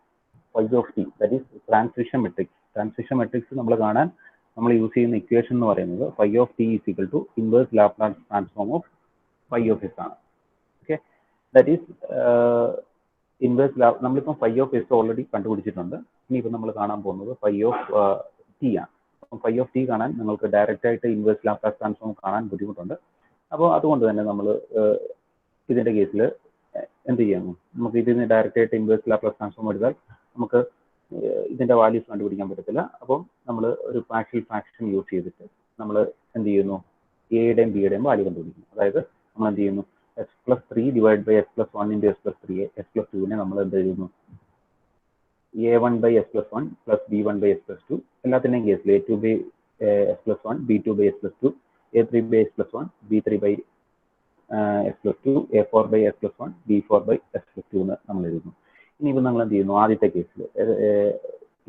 phi of t, that is transition matrix. Transition matrix നമ്മൾ കാണാൻ നമ്മൾ യൂസ് ചെയ്യുന്ന ഇക്വേഷൻ എന്ന് പറയുന്നത് phi of t is equal to inverse Laplace transform of phi of s ആണ്. Okay, that is inverse നമ്മളിപ്പോൾ phi of s already കണ്ടുപിടിച്ചിട്ടുണ്ട്. ഇനിയിപ്പോൾ നമ്മൾ കാണാൻ പോകുന്നത് phi of t ആണ്. അപ്പം phi of t കാണാൻ നിങ്ങൾക്ക് ഡയറക്റ്റ് ആയിട്ട് ഇൻവേഴ്സ് ലാപ്ലാസ് ട്രാൻസ്ഫോം കാണാൻ ബുദ്ധിമുട്ടുണ്ട്. അപ്പോൾ അതുകൊണ്ട് തന്നെ നമ്മൾ ഇതിൻ്റെ കേസിൽ എന്ത് ചെയ്യുന്നു, നമുക്ക് ഇതിന് ഡയറക്റ്റ് ആയിട്ട് ഇൻവേഴ്സ് ലാപ്ലാസ് ട്രാൻസ്ഫോം എടുത്താൽ നമുക്ക് ഇതിൻ്റെ വാല്യൂസ് കണ്ടുപിടിക്കാൻ പറ്റത്തില്ല. അപ്പം നമ്മൾ ഒരു പാർഷ്യൽ ഫ്രാക്ഷൻ യൂസ് ചെയ്തിട്ട് നമ്മൾ എന്ത് ചെയ്യുന്നു, എയുടെയും ബിയുടെയും വാല്യൂ കണ്ടുപിടിക്കുന്നു. അതായത് നമ്മൾ എന്ത് ചെയ്യുന്നു, s+3 divide by s+1 into s+3 s+2നെ നമ്മൾ എന്ത് ചെയ്യുന്നു, a1/s+1 പ്ലസ് b1/s+2 എല്ലാത്തിൻ്റെയും കേസിൽ a2/s+1 b2/s+2 a3/s+1 b3/s+2 a4/s+1 b4/s+2 എന്ന് നമ്മൾ എഴുതുന്നു. ഇനിയിപ്പോൾ നമ്മൾ എന്ത് ചെയ്യുന്നു, ആദ്യത്തെ കേസിൽ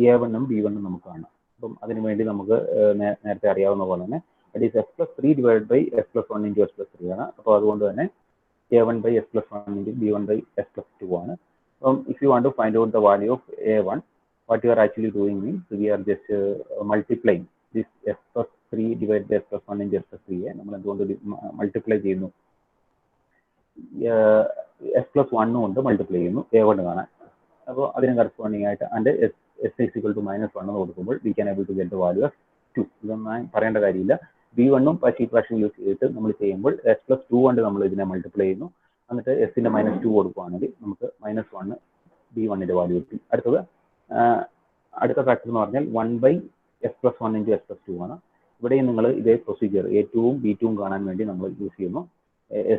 a1ഉം b1ഉം നമുക്ക് കാണാം. അപ്പം അതിനുവേണ്ടി നമുക്ക് നേരത്തെ അറിയാവുന്ന പോലെ തന്നെ that is s+3 divide by s+1 into s+3 ആണ്. അപ്പോൾ അതുകൊണ്ട് തന്നെ a1/s+1 ഇൻറ്റു b1/s+2 ആണ്. അപ്പം if you want to find out the value of a1, what you are actually doing means we are just multiplying this s+3 divide by s+1 into s+3യെ നമ്മൾ എന്തുകൊണ്ട് multiply ചെയ്യുന്നു, s+1 കൊണ്ട് multiply ചെയ്യുന്നു a1 കാണാൻ. അപ്പോൾ അതിന് കറസ്പോണ്ടിങ് ആയിട്ട് ആൻഡ് s =-1 കൊടുക്കുമ്പോൾ we can able to get the value of 2. ഇതൊന്നും പറയേണ്ട കാര്യമില്ല. b1ഉം പാർഷ്യൽ ഫ്രാക്ഷൻ യൂസ് ചെയ്തിട്ട് നമ്മൾ ചെയ്യുമ്പോൾ s+2 കൊണ്ട് നമ്മൾ ഇതിനെ മൾട്ടിപ്ലൈ ചെയ്യുന്നു. എന്നിട്ട് s-ന്റെ -2 കൊടുക്കുകയാണെങ്കിൽ നമുക്ക് -1 b1ന്റെ വാല്യൂ കിട്ടി. അടുത്ത ഫാക്ടർ എന്ന് പറഞ്ഞാൽ 1/s+1 ഇൻറ്റു s+2 ആണ്. ഇവിടെയും നിങ്ങൾ ഇതേ പ്രൊസീജിയർ a2ഉം b2ഉം കാണാൻ വേണ്ടി നമ്മൾ യൂസ് ചെയ്യുന്നു.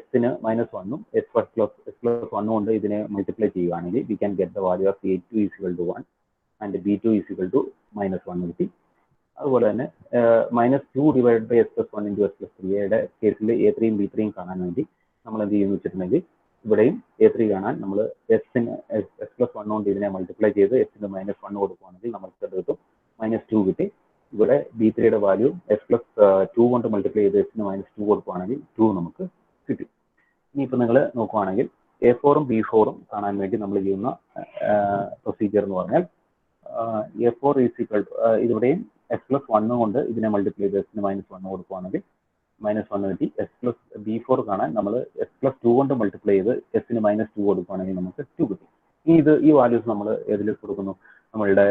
s-ന് -1ഉം s+1 കൊണ്ട് ഇതിനെ മൾട്ടിപ്ലൈ ചെയ്യുകയാണെങ്കിൽ V can get the value of a2 = 1 and b2 = -1 കിട്ടി. അതുപോലെ തന്നെ -2 ഡിവൈഡ് ബൈ s+1 ഇൻറ്റു s+3യുടെ കേസിൽ a3യും b3യും കാണാൻ വേണ്ടി നമ്മൾ എന്ത് ചെയ്യുന്നു വെച്ചിട്ടുണ്ടെങ്കിൽ ഇവിടെയും a3 കാണാൻ നമ്മൾ s+1 കൊണ്ട് ഇതിനെ മൾട്ടിപ്ലൈ ചെയ്ത് s-ന് -1 കൊടുക്കുകയാണെങ്കിൽ നമുക്ക് അത് കിട്ടും -2 കിട്ടി. ഇവിടെ b3യുടെ വാല്യൂ s+2 കൊണ്ട് മൾട്ടിപ്ലൈ ചെയ്ത് s-ന് -2 കൊടുക്കുകയാണെങ്കിൽ 2 നമുക്ക് കിട്ടി. ഇനിയിപ്പോൾ നിങ്ങൾ നോക്കുകയാണെങ്കിൽ a4ഉം b4ഉം കാണാൻ വേണ്ടി നമ്മൾ ചെയ്യുന്ന പ്രൊസീജിയർ എന്ന് പറഞ്ഞാൽ a4 ഇവിടെയും s+1 കൊണ്ട് ഇതിനെ മൾട്ടിപ്ലൈ ചെയ്ത് s-ന് -1 കൊടുക്കുകയാണെങ്കിൽ -1 കിട്ടി. b4 കാണാൻ നമ്മൾ s+2 കൊണ്ട് മൾട്ടിപ്ലൈ ചെയ്ത് s-ന് -2 കൊടുക്കുകയാണെങ്കിൽ നമുക്ക് 2 കിട്ടി. ഈ വാല്യൂസ് നമ്മൾ ഏതിൽ കൊടുക്കുന്നു, നമ്മളുടെ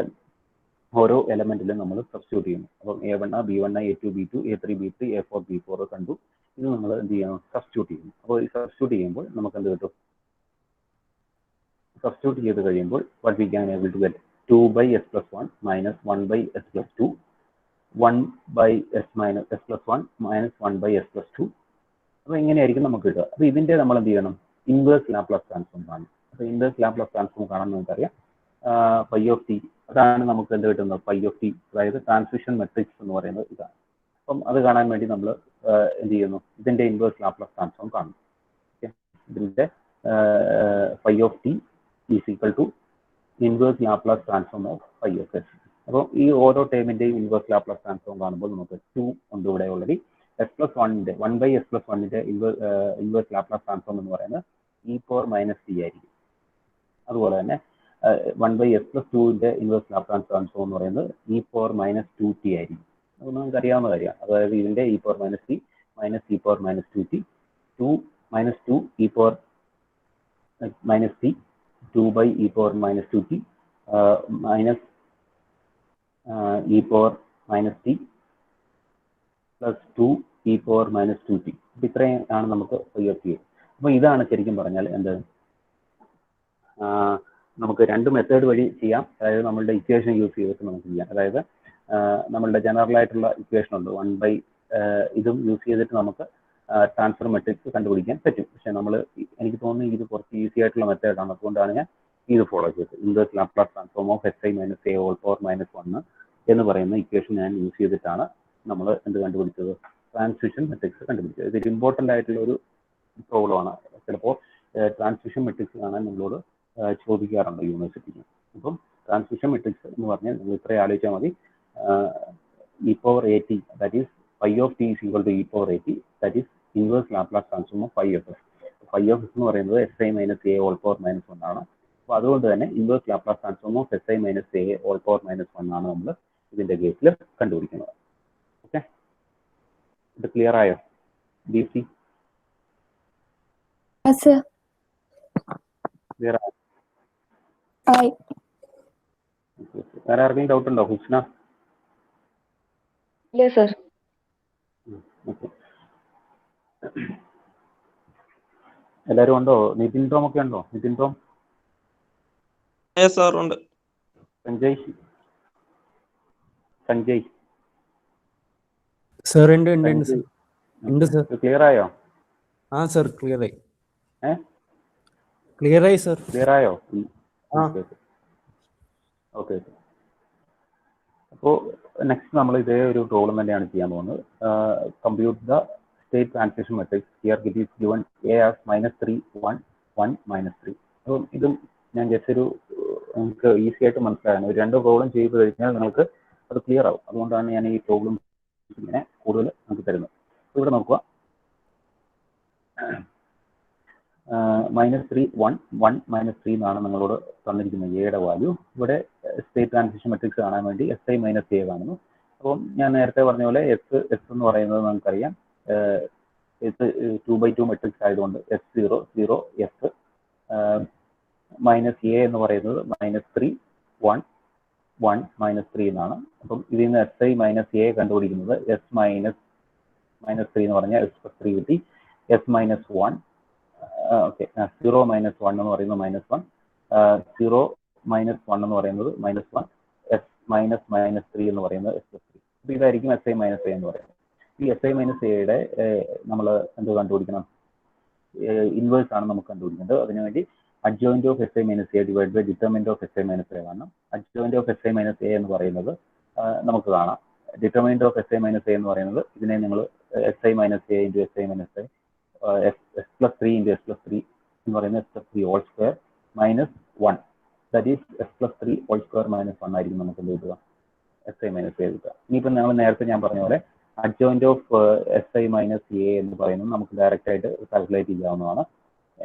ഓരോ എലമെന്റിലും നമ്മൾ സബ്സ്റ്റിറ്റ്യൂട്ട് ചെയ്യുന്നു. അപ്പം a1 b1 a2 b2 a3 b3 a4 b4 കണ്ടു. ഇത് നമ്മൾ എന്ത് ചെയ്യണം, സബ്സ്റ്റിറ്റ്യൂട്ട് ചെയ്യുന്നു. അപ്പോൾ ഈ സബ്സ്റ്റിറ്റ്യൂട്ട് ചെയ്യുമ്പോൾ നമുക്ക് എന്ത് കിട്ടും, സബ്സ്റ്റിറ്റ്യൂട്ട് ചെയ്ത് കഴിയുമ്പോൾ what we can able to get 2/s+1 minus 1/s+2 1/s+1 minus 1/s+2. അപ്പോൾ ഇങ്ങനെയായിരിക്കും നമുക്ക് കിട്ടുക. അപ്പോൾ ഇതിൻ്റെ നമ്മൾ എന്ത് ചെയ്യണം, ഇൻവേഴ്സ് ലാപ്ലാസ് ട്രാൻസ്ഫോം കാണും. അപ്പോൾ ഇൻവേഴ്സ് ലാപ്ലാസ് ട്രാൻസ്ഫോം കാണാൻ നമുക്കറിയാം phi of t, അതാണ് നമുക്ക് എന്ത് കിട്ടുന്നത്, phi of t, അതായത് ട്രാൻസിഷൻ മെട്രിക്സ് എന്ന് പറയുന്നത് ഇതാണ്. അപ്പം അത് കാണാൻ വേണ്ടി നമ്മൾ എന്ത് ചെയ്യുന്നു, ഇതിൻ്റെ ഇൻവേഴ്സ് ലാപ്ലാസ് ട്രാൻസ്ഫോം കാണും. ഇതിൻ്റെ phi of t is equal to inverse Laplace transform of phi of s. അപ്പോൾ ഈ ഓരോ ടേമിൻ്റെയും ഇൻവേഴ്സ് ലാപ്ലാസ് ട്രാൻസ്ഫോം കാണുമ്പോൾ നമുക്ക് 2 ഉണ്ട് ഇവിടെ ഓൾറെഡി. s+1ന്റെ 1/s+1ന്റെ ഇൻവേഴ്സ് ലാപ്ലാസ് ട്രാൻസ്ഫോം എന്ന് പറയുന്നത് e⁻−t ആയിരിക്കും. അതുപോലെ തന്നെ 1/s+2ന്റെ ഇൻവേഴ്സ് ലാപ്ലാസ് ട്രാൻസ്ഫോം എന്ന് പറയുന്നത് e⁻−2t ആയിരിക്കും. അത് നമുക്ക് അറിയാവുന്ന കാര്യമാണ്. അതായത് ഇതിന്റെ e⁻−t minus e⁻−2t 2 e⁻−t 2/e⁻−2t minus e⁻−t plus 2 e⁻−2t. അപ്പം ഇത്രയും ആണ് നമുക്ക് phi of t. അപ്പോൾ ഇതാണ് ശരിക്കും പറഞ്ഞാൽ എന്ത്, നമുക്ക് രണ്ട് മെത്തേഡ് വഴി ചെയ്യാം. അതായത് നമ്മളുടെ ഇക്വേഷൻ യൂസ് ചെയ്തിട്ട് നമുക്ക് ചെയ്യാം. അതായത് നമ്മളുടെ ജനറൽ ആയിട്ടുള്ള ഇക്വേഷൻ ഉണ്ട് 1/, ഇതും യൂസ് ചെയ്തിട്ട് നമുക്ക് ട്രാൻസ്ഫർ മെട്രിക്സ് കണ്ടുപിടിക്കാൻ പറ്റും. പക്ഷെ എനിക്ക് തോന്നുന്നു ഇത് കുറച്ച് ഈസി ആയിട്ടുള്ള മെത്തേഡാണ്. അതുകൊണ്ടാണ് ഞാൻ ഇത് ഫോളോ ചെയ്തത്. Inverse Laplace transform of si - a whole power -1 എന്ന് പറയുന്ന ഇക്വേഷൻ ഞാൻ യൂസ് ചെയ്തിട്ടാണ് നമ്മൾ എന്ത് കണ്ടുപിടിച്ചത്, ട്രാൻസ്മിഷൻ മെട്രിക്സ് കണ്ടുപിടിച്ചത്. ഇതൊരു ഇമ്പോർട്ടൻ്റ് ആയിട്ടുള്ള ഒരു പ്രോബ്ലമാണ്. ചിലപ്പോൾ ട്രാൻസ്മിഷൻ മെട്രിക്സ് കാണാൻ നമ്മളോട് ചോദിക്കാറുണ്ട് യൂണിവേഴ്സിറ്റിക്ക്. അപ്പം ട്രാൻസ്മിഷൻ മെട്രിക്സ് എന്ന് പറഞ്ഞാൽ നിങ്ങൾ ഇത്രയും ആലോചിച്ചാൽ മതി, e⁻at, that is phi of t is equal to e power at, that is inverse Laplace transform of phi of s. Phi of s എന്ന് പറയുന്നത് si minus a all power minus 1 ആണ്. അപ്പോൾ അതുകൊണ്ട് തന്നെ inverse Laplace transform of si minus a all power minus 1 ആണ് നമ്മൾ ഇതിന്റെ കേസിൽ കണ്ടുപിടിക്കുന്നത്. ഓക്കെ, ഇത് ക്ലിയർ ആയോ? DC ക്ലിയർ ആയോ? വേറെ ആർക്കെങ്കിലും ഡൗട്ട് ഉണ്ടോ? ഹുസ്ന? ഇല്ല സർ. ഓക്കെ, എല്ലാവരും ഉണ്ടോ? നിതിൻ ടോം ഒക്കെ ഉണ്ടോ? നിതിൻ ടോം? സാർ ഉണ്ട്. സഞ്ജയ് സർ ഉണ്ട് സർ. ക്ലിയർ ആയോ? ആ സർ ക്ലിയർ ആയി. സർ ക്ലിയർ ആയോ? ഓക്കെ. അപ്പോൾ നെക്സ്റ്റ് നമ്മൾ ഇതേ ഒരു പ്രോബ്ലം തന്നെയാണ് ചെയ്യാൻ പോകുന്നത്. Compute the state transition matrix here it is given a as -3 1 1 -3. അപ്പം ഇതും ഞാൻ ജസ്റ്റ് ഒരു നിങ്ങൾക്ക് ഈസി ആയിട്ട് മനസ്സിലാകാൻ ഒരു 2 പ്രോബ്ലം ചെയ്ത് കഴിഞ്ഞാൽ നിങ്ങൾക്ക് അത് ക്ലിയർ ആവും. അതുകൊണ്ടാണ് ഞാൻ ഈ പ്രോബ്ലം ഇങ്ങനെ കൂടുതൽ നമുക്ക് തരുന്നത്. ഇവിടെ നോക്കുക, -3 1 1 -3 എന്നാണ് നിങ്ങളോട് തന്നിരിക്കുന്നത് എയുടെ വാല്യൂ. ഇവിടെ സ്റ്റേറ്റ് ട്രാൻസിഷൻ മെട്രിക്സ് കാണാൻ വേണ്ടി si - a കാണുന്നു. അപ്പം ഞാൻ നേരത്തെ പറഞ്ഞ പോലെ എസ് എന്ന് പറയുന്നത് നമുക്കറിയാം, ഇത് 2/2 മെട്രിക്സ് ആയതുകൊണ്ട് S0 0 S മൈനസ് എ എന്ന് പറയുന്നത് -3 1 1 -3 എന്നാണ്. അപ്പം ഇതിൽ നിന്ന് si - a കണ്ടുപിടിക്കുന്നത് s -3 എന്ന് പറഞ്ഞാൽ s+3 കിട്ടി. s - 1 ഓക്കെ, 0 - 1 എന്ന് പറയുന്നത് -1, 0 - 1 എന്ന് പറയുന്നത് -1, s -3 എന്ന് പറയുന്നത് s+3. അപ്പോൾ ഇതായിരിക്കും si - a എന്ന് പറയുന്നത്. ഈ si - a യുടെ നമ്മൾ എന്ത് കണ്ടുപിടിക്കണം? ഇൻവേഴ്സ് ആണ് നമുക്ക് കണ്ടുപിടിക്കേണ്ടത്. അതിനുവേണ്ടി adjoint of si - a divided by determinant of si - a കാണണം. adjoint of si - a എന്ന് പറയുന്നത് നമുക്ക് കാണാം. determinant of si - a എന്ന് പറയുന്നത് ഇതിനെ നിങ്ങൾ si - a into si - a s+3 into s+3 എന്ന് പറയുന്നത് s+3 whole square minus 1, that is s+3 whole square minus 1 ആയിരിക്കും നമുക്ക് എന്ത് കിട്ടുക? si - a കിട്ടുക. ഇനിയിപ്പോൾ ഞങ്ങൾ നേരത്തെ ഞാൻ പറഞ്ഞ പോലെ adjoint of si - a എന്ന് പറയുന്നത് നമുക്ക് ഡയറക്റ്റ് ആയിട്ട് കാൽക്കുലേറ്റ് ചെയ്യാവുന്നതാണ്.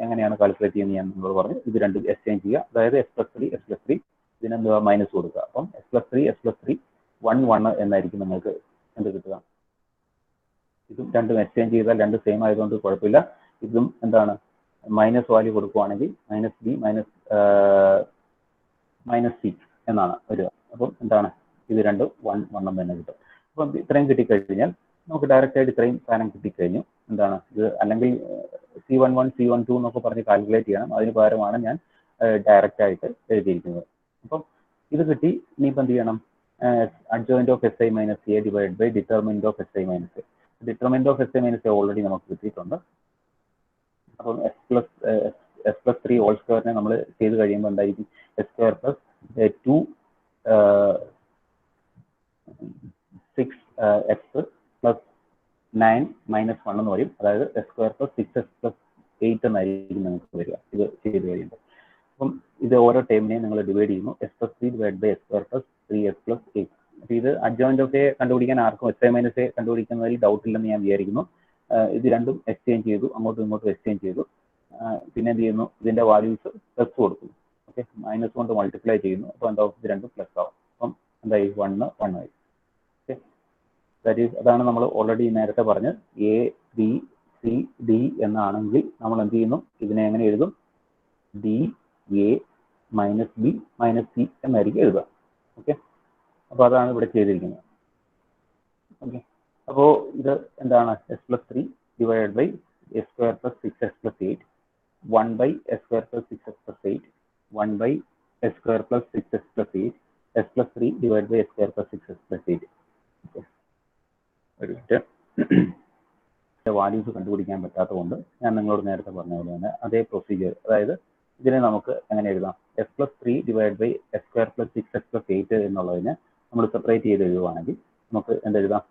എങ്ങനെയാണ് കാൽക്കുലേറ്റ് ചെയ്യുന്നത് ഞാൻ നിങ്ങളോട് പറഞ്ഞു. ഇത് രണ്ടും എക്സ്ചേഞ്ച് ചെയ്യുക, അതായത് s+3 ഇതിനെന്തുവാ മൈനസ് കൊടുക്കുക. അപ്പം s+3 1 1 എന്നായിരിക്കും നിങ്ങൾക്ക് എന്ത് കിട്ടുക? ഇതും രണ്ടും എക്സ്ചേഞ്ച് ചെയ്താൽ രണ്ട് സെയിം ആയതുകൊണ്ട് കുഴപ്പമില്ല. ഇതും എന്താണ് മൈനസ് വാല്യൂ കൊടുക്കുവാണെങ്കിൽ -b -c എന്നാണ് വരിക. അപ്പം എന്താണ് ഇത് രണ്ടും 1 1 തന്നെ കിട്ടും. അപ്പം ഇത്രയും കിട്ടിക്കഴിഞ്ഞാൽ നമുക്ക് ഡയറക്റ്റ് ആയിട്ട് ഇത്രയും സാധനം കിട്ടിക്കഴിഞ്ഞു. എന്താണ് ഇത്? അല്ലെങ്കിൽ C11 C12 എന്നൊക്കെ പറഞ്ഞ് കാൽക്കുലേറ്റ് ചെയ്യണം. അതിന് പകരമാണ് ഞാൻ ഡയറക്റ്റ് ആയിട്ട് എഴുതിയിരിക്കുന്നത്. അപ്പം ഇത് കിട്ടി. ഇനിയിപ്പോൾ എന്ത് ചെയ്യണം? adjoint of si - a divided by determinant of si - a. determinant of si - a already നമുക്ക് കിട്ടിയിട്ടുണ്ട്. അപ്പം s+3 whole square നമ്മൾ ചെയ്ത് കഴിയുമ്പോൾ എന്തായിരിക്കും? s² + 2 6 x + 9 - 1 എന്ന് പറയും. അതായത് s² + 6x + 8 എന്നായിരിക്കും നമുക്ക് വരിക ഇത് ചെയ്ത് കഴിയുമ്പോൾ. അപ്പം ഇത് ഓരോ ടേമിനെയും നിങ്ങൾ ഡിവൈഡ് ചെയ്യുന്നു. s+3 divided by s² + 3x + 8. അപ്പോൾ ഇത് adjoint of a കണ്ടുപിടിക്കാൻ ആർക്കും si - a കണ്ടുപിടിക്കുന്നതിൽ ഡൗട്ട് ഇല്ലെന്ന് ഞാൻ വിചാരിക്കുന്നു. ഇത് രണ്ടും എക്സ്ചേഞ്ച് ചെയ്തു, അങ്ങോട്ടും ഇങ്ങോട്ടും എക്സ്ചേഞ്ച് ചെയ്തു. പിന്നെ എന്ത് ചെയ്യുന്നു? ഇതിന്റെ വാല്യൂസ് പ്ലസ് കൊടുക്കുന്നു. ഓക്കെ, മൈനസ് കൊണ്ട് മൾട്ടിപ്ലൈ ചെയ്യുന്നു. അപ്പോൾ എന്താവും? ഇത് രണ്ടും പ്ലസ് ആവും. അപ്പം എന്തായി? 1 1 ആയി. ഓക്കെ, ദാറ്റ് ഈസ് അതാണ് നമ്മൾ ഓൾറെഡി നേരത്തെ പറഞ്ഞത്. A B C D എന്നാണെങ്കിൽ നമ്മൾ എന്ത് ചെയ്യുന്നു? ഇതിനെ എങ്ങനെ എഴുതും? D A - B - C എന്നായിരിക്കും എഴുതുക. ഓക്കെ, അപ്പോൾ അതാണ് ഇവിടെ ചെയ്തിരിക്കുന്നത്. ഓക്കെ, അപ്പോൾ ഇത് എന്താണ്? s+3 divided by s² + 6x + 8 1 by s² + 6x + 8 1 by s² + 6x + 8 s+3 divided by s² + 6x + 8. Values കണ്ടുപിടിക്കാൻ പറ്റാത്തതുകൊണ്ട് ഞാൻ നിങ്ങളോട് നേരത്തെ പറഞ്ഞ പോലെ തന്നെ അതേ പ്രൊസീജിയർ, അതായത് ഇതിനെ നമുക്ക് എങ്ങനെ എഴുതാം? s+3 divided by s² + 6x + 8 എന്നുള്ളതിനെ നമ്മൾ സെപ്പറേറ്റ് ചെയ്ത് എഴുതുവാണെങ്കിൽ നമുക്ക് എന്തെഴുതാം?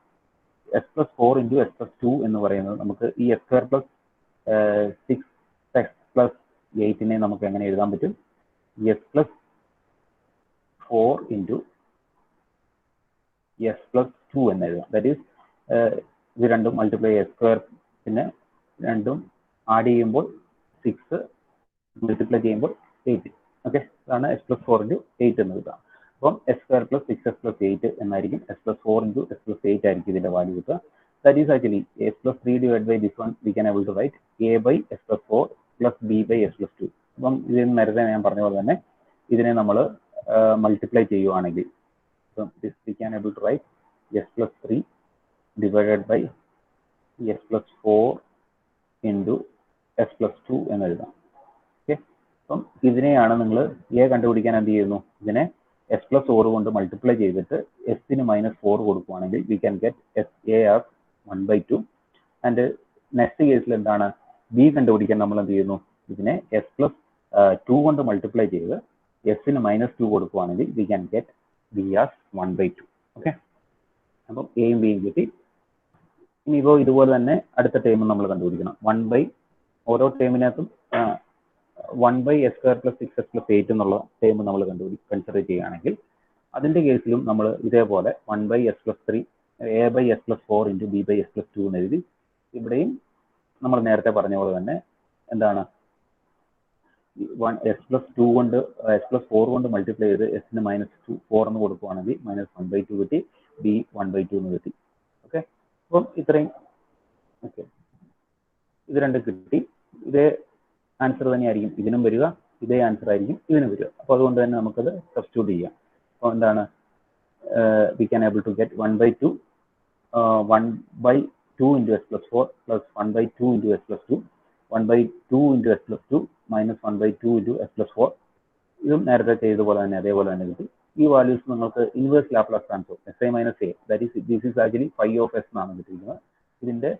s+4 into s+2 എന്ന് പറയുന്നത് നമുക്ക് ഈ s² + 6x + 8നെ നമുക്ക് എങ്ങനെ എഴുതാൻ പറ്റും? s+4 into s+2 എന്ന് എഴുതാം. ദാറ്റ് ഈസ് ഇത് രണ്ടും മൾട്ടിപ്ലൈ എസ് സ്ക്വയർ പിന്നെ രണ്ടും ആഡ് ചെയ്യുമ്പോൾ 6 മൾട്ടിപ്ലൈ ചെയ്യുമ്പോൾ 8. ഓക്കെ, അതാണ് എസ് പ്ലസ് 4 ഇൻറ്റു 8 എന്ന് കിട്ടുക. അപ്പം S square plus 6s plus 8 എന്നായിരിക്കും S plus 4 into S plus 8 ആയിരിക്കും ഇതിന്റെ വാല്യൂ കിട്ടുക. That is actually S plus 3 divide by this one we can able to write A by S plus 4 plus B by S plus 2. അപ്പം ഇതിന് നേരത്തെ ഞാൻ പറഞ്ഞ പോലെ തന്നെ ഇതിനെ നമ്മൾ മൾട്ടിപ്ലൈ ചെയ്യുവാണെങ്കിൽ we can able to write S plus 3 divided by S plus 4 into S plus 2 എന്ന് എഴുതാം. ഓക്കെ, അപ്പം ഇതിനെയാണ് നിങ്ങൾ എ കണ്ടുപിടിക്കാൻ എന്ത് ചെയ്യുന്നു, ഇതിനെ എസ് പ്ലസ് 4 കൊണ്ട് മൾട്ടിപ്ലൈ ചെയ്തിട്ട് എസിന് -4 കൊടുക്കുകയാണെങ്കിൽ V can get S A as 1/2. And next കേസിൽ എന്താണ്, ബി കണ്ടുപിടിക്കാൻ നമ്മൾ എന്ത് ചെയ്യുന്നു, ഇതിനെ എസ് പ്ലസ് 2 കൊണ്ട് മൾട്ടിപ്ലൈ ചെയ്ത് എസിന് -2 കൊടുക്കുകയാണെങ്കിൽ V can get B as 1/2. Okay, അപ്പം എയും ബിയും കിട്ടി. ഇനിയിപ്പോൾ ഇതുപോലെ തന്നെ അടുത്ത ടേം നമ്മൾ കണ്ടുപിടിക്കണം. ഓരോ ടേമിനകത്തും 1/s² + 6s + 8 എന്നുള്ള ടേം നമ്മൾ കൺസിഡർ ചെയ്യുകയാണെങ്കിൽ അതിന്റെ കേസിലും നമ്മൾ ഇതേപോലെ 1/s + 3 a/s + 4 × b/s + 2 എന്ന് എഴുതി. ഇവിടെയും നമ്മൾ നേരത്തെ പറഞ്ഞ പോലെ തന്നെ എന്താണ്, s + 2 കൊണ്ട് s + 4 കൊണ്ട് മൾട്ടിപ്ലൈ ചെയ്ത് എസിന് -4 എന്ന് കൊടുക്കുകയാണെങ്കിൽ -1/2 കിട്ടി, b 1/2 എന്ന് കിട്ടി. ഓക്കെ, അപ്പം ഇത്രയും ഓക്കെ, ഇത് രണ്ടും കിട്ടി. ഇതേ ആൻസർ തന്നെയായിരിക്കും ഇതിനും വരിക, ഇതേ ആൻസർ ആയിരിക്കും ഇതിനും വരിക. അപ്പോൾ അതുകൊണ്ട് തന്നെ നമുക്കത് സബ്സ്റ്റിറ്റ്യൂട്ട് ചെയ്യാം. അപ്പോൾ എന്താണ്, we can able to get 1/2 × s + 4 + 1/2 × s + 2 1/2 × s + 2 -1/2 × s + 4. ഇതും നേരത്തെ ചെയ്ത പോലെ തന്നെ അതേപോലെ തന്നെ കിട്ടി. ഈ വാല്യൂസ് നിങ്ങൾക്ക് inverse Laplace transform Si - a, this is actually phi of s എന്നാണ് കിട്ടിയിരിക്കുന്നത്. ഇതിന്റെ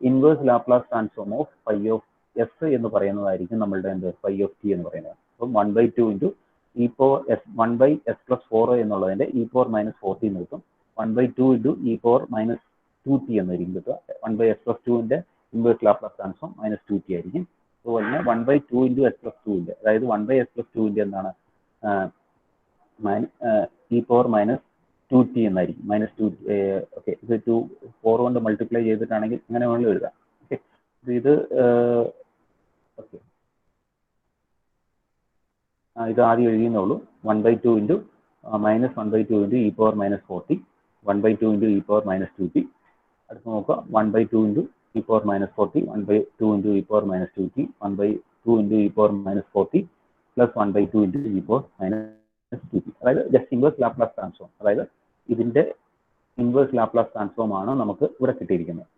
inverse Laplace transform of phi of s എന്ന് പറയുന്നതായിരിക്കും നമ്മളുടെ phi of t എന്ന് പറയുന്നത്. അപ്പം 1/2 × e power s 1/s + 4 എന്നുള്ളതിന്റെ e power -14 എന്ന് കിട്ടും. 1/2 × e power -2t എന്നായിരിക്കും കിട്ടുക. 1/s + 2 ന്റെ ഇൻവേഴ്സ് ലാപ്ലേസ് ട്രാൻസ്ഫോം -2t ആയിരിക്കും. അതുപോലെ തന്നെ 1/2 × s + 2 ന്റെ, അതായത് 1/s + 2 ന്റെ എന്താണ്, e power -2t എന്നായിരിക്കും. -2 ഓക്കെ, ഇത് 4 കൊണ്ട് മൾട്ടിപ്ലൈ ചെയ്തിട്ടാണെങ്കിൽ അങ്ങനെ വേണമെങ്കിൽ എഴുതാം. ഓക്കെ, ഇത് ഓക്കെ, ഇത് ആദ്യം എഴുതിയെന്നുള്ളൂ. 1/2 × -1/2 × e power -40, 1/2 × e power -2t. അടുത്ത് നോക്കുക, 1/2 × e power -40, 1/2 × e power -2t, 1/2 × e power -40 plus 1/2 × e power -2t. അതായത് ജസ്റ്റ് ഇൻവേഴ്സ് ലാപ്ലേസ് ട്രാൻസ്ഫോം, അതായത് ഇതിന്റെ ഇൻവേഴ്സ് ലാപ്ലേസ് ട്രാൻസ്ഫോം ആണ് നമുക്ക് ഇവിടെ കിട്ടിയിരിക്കുന്നത്.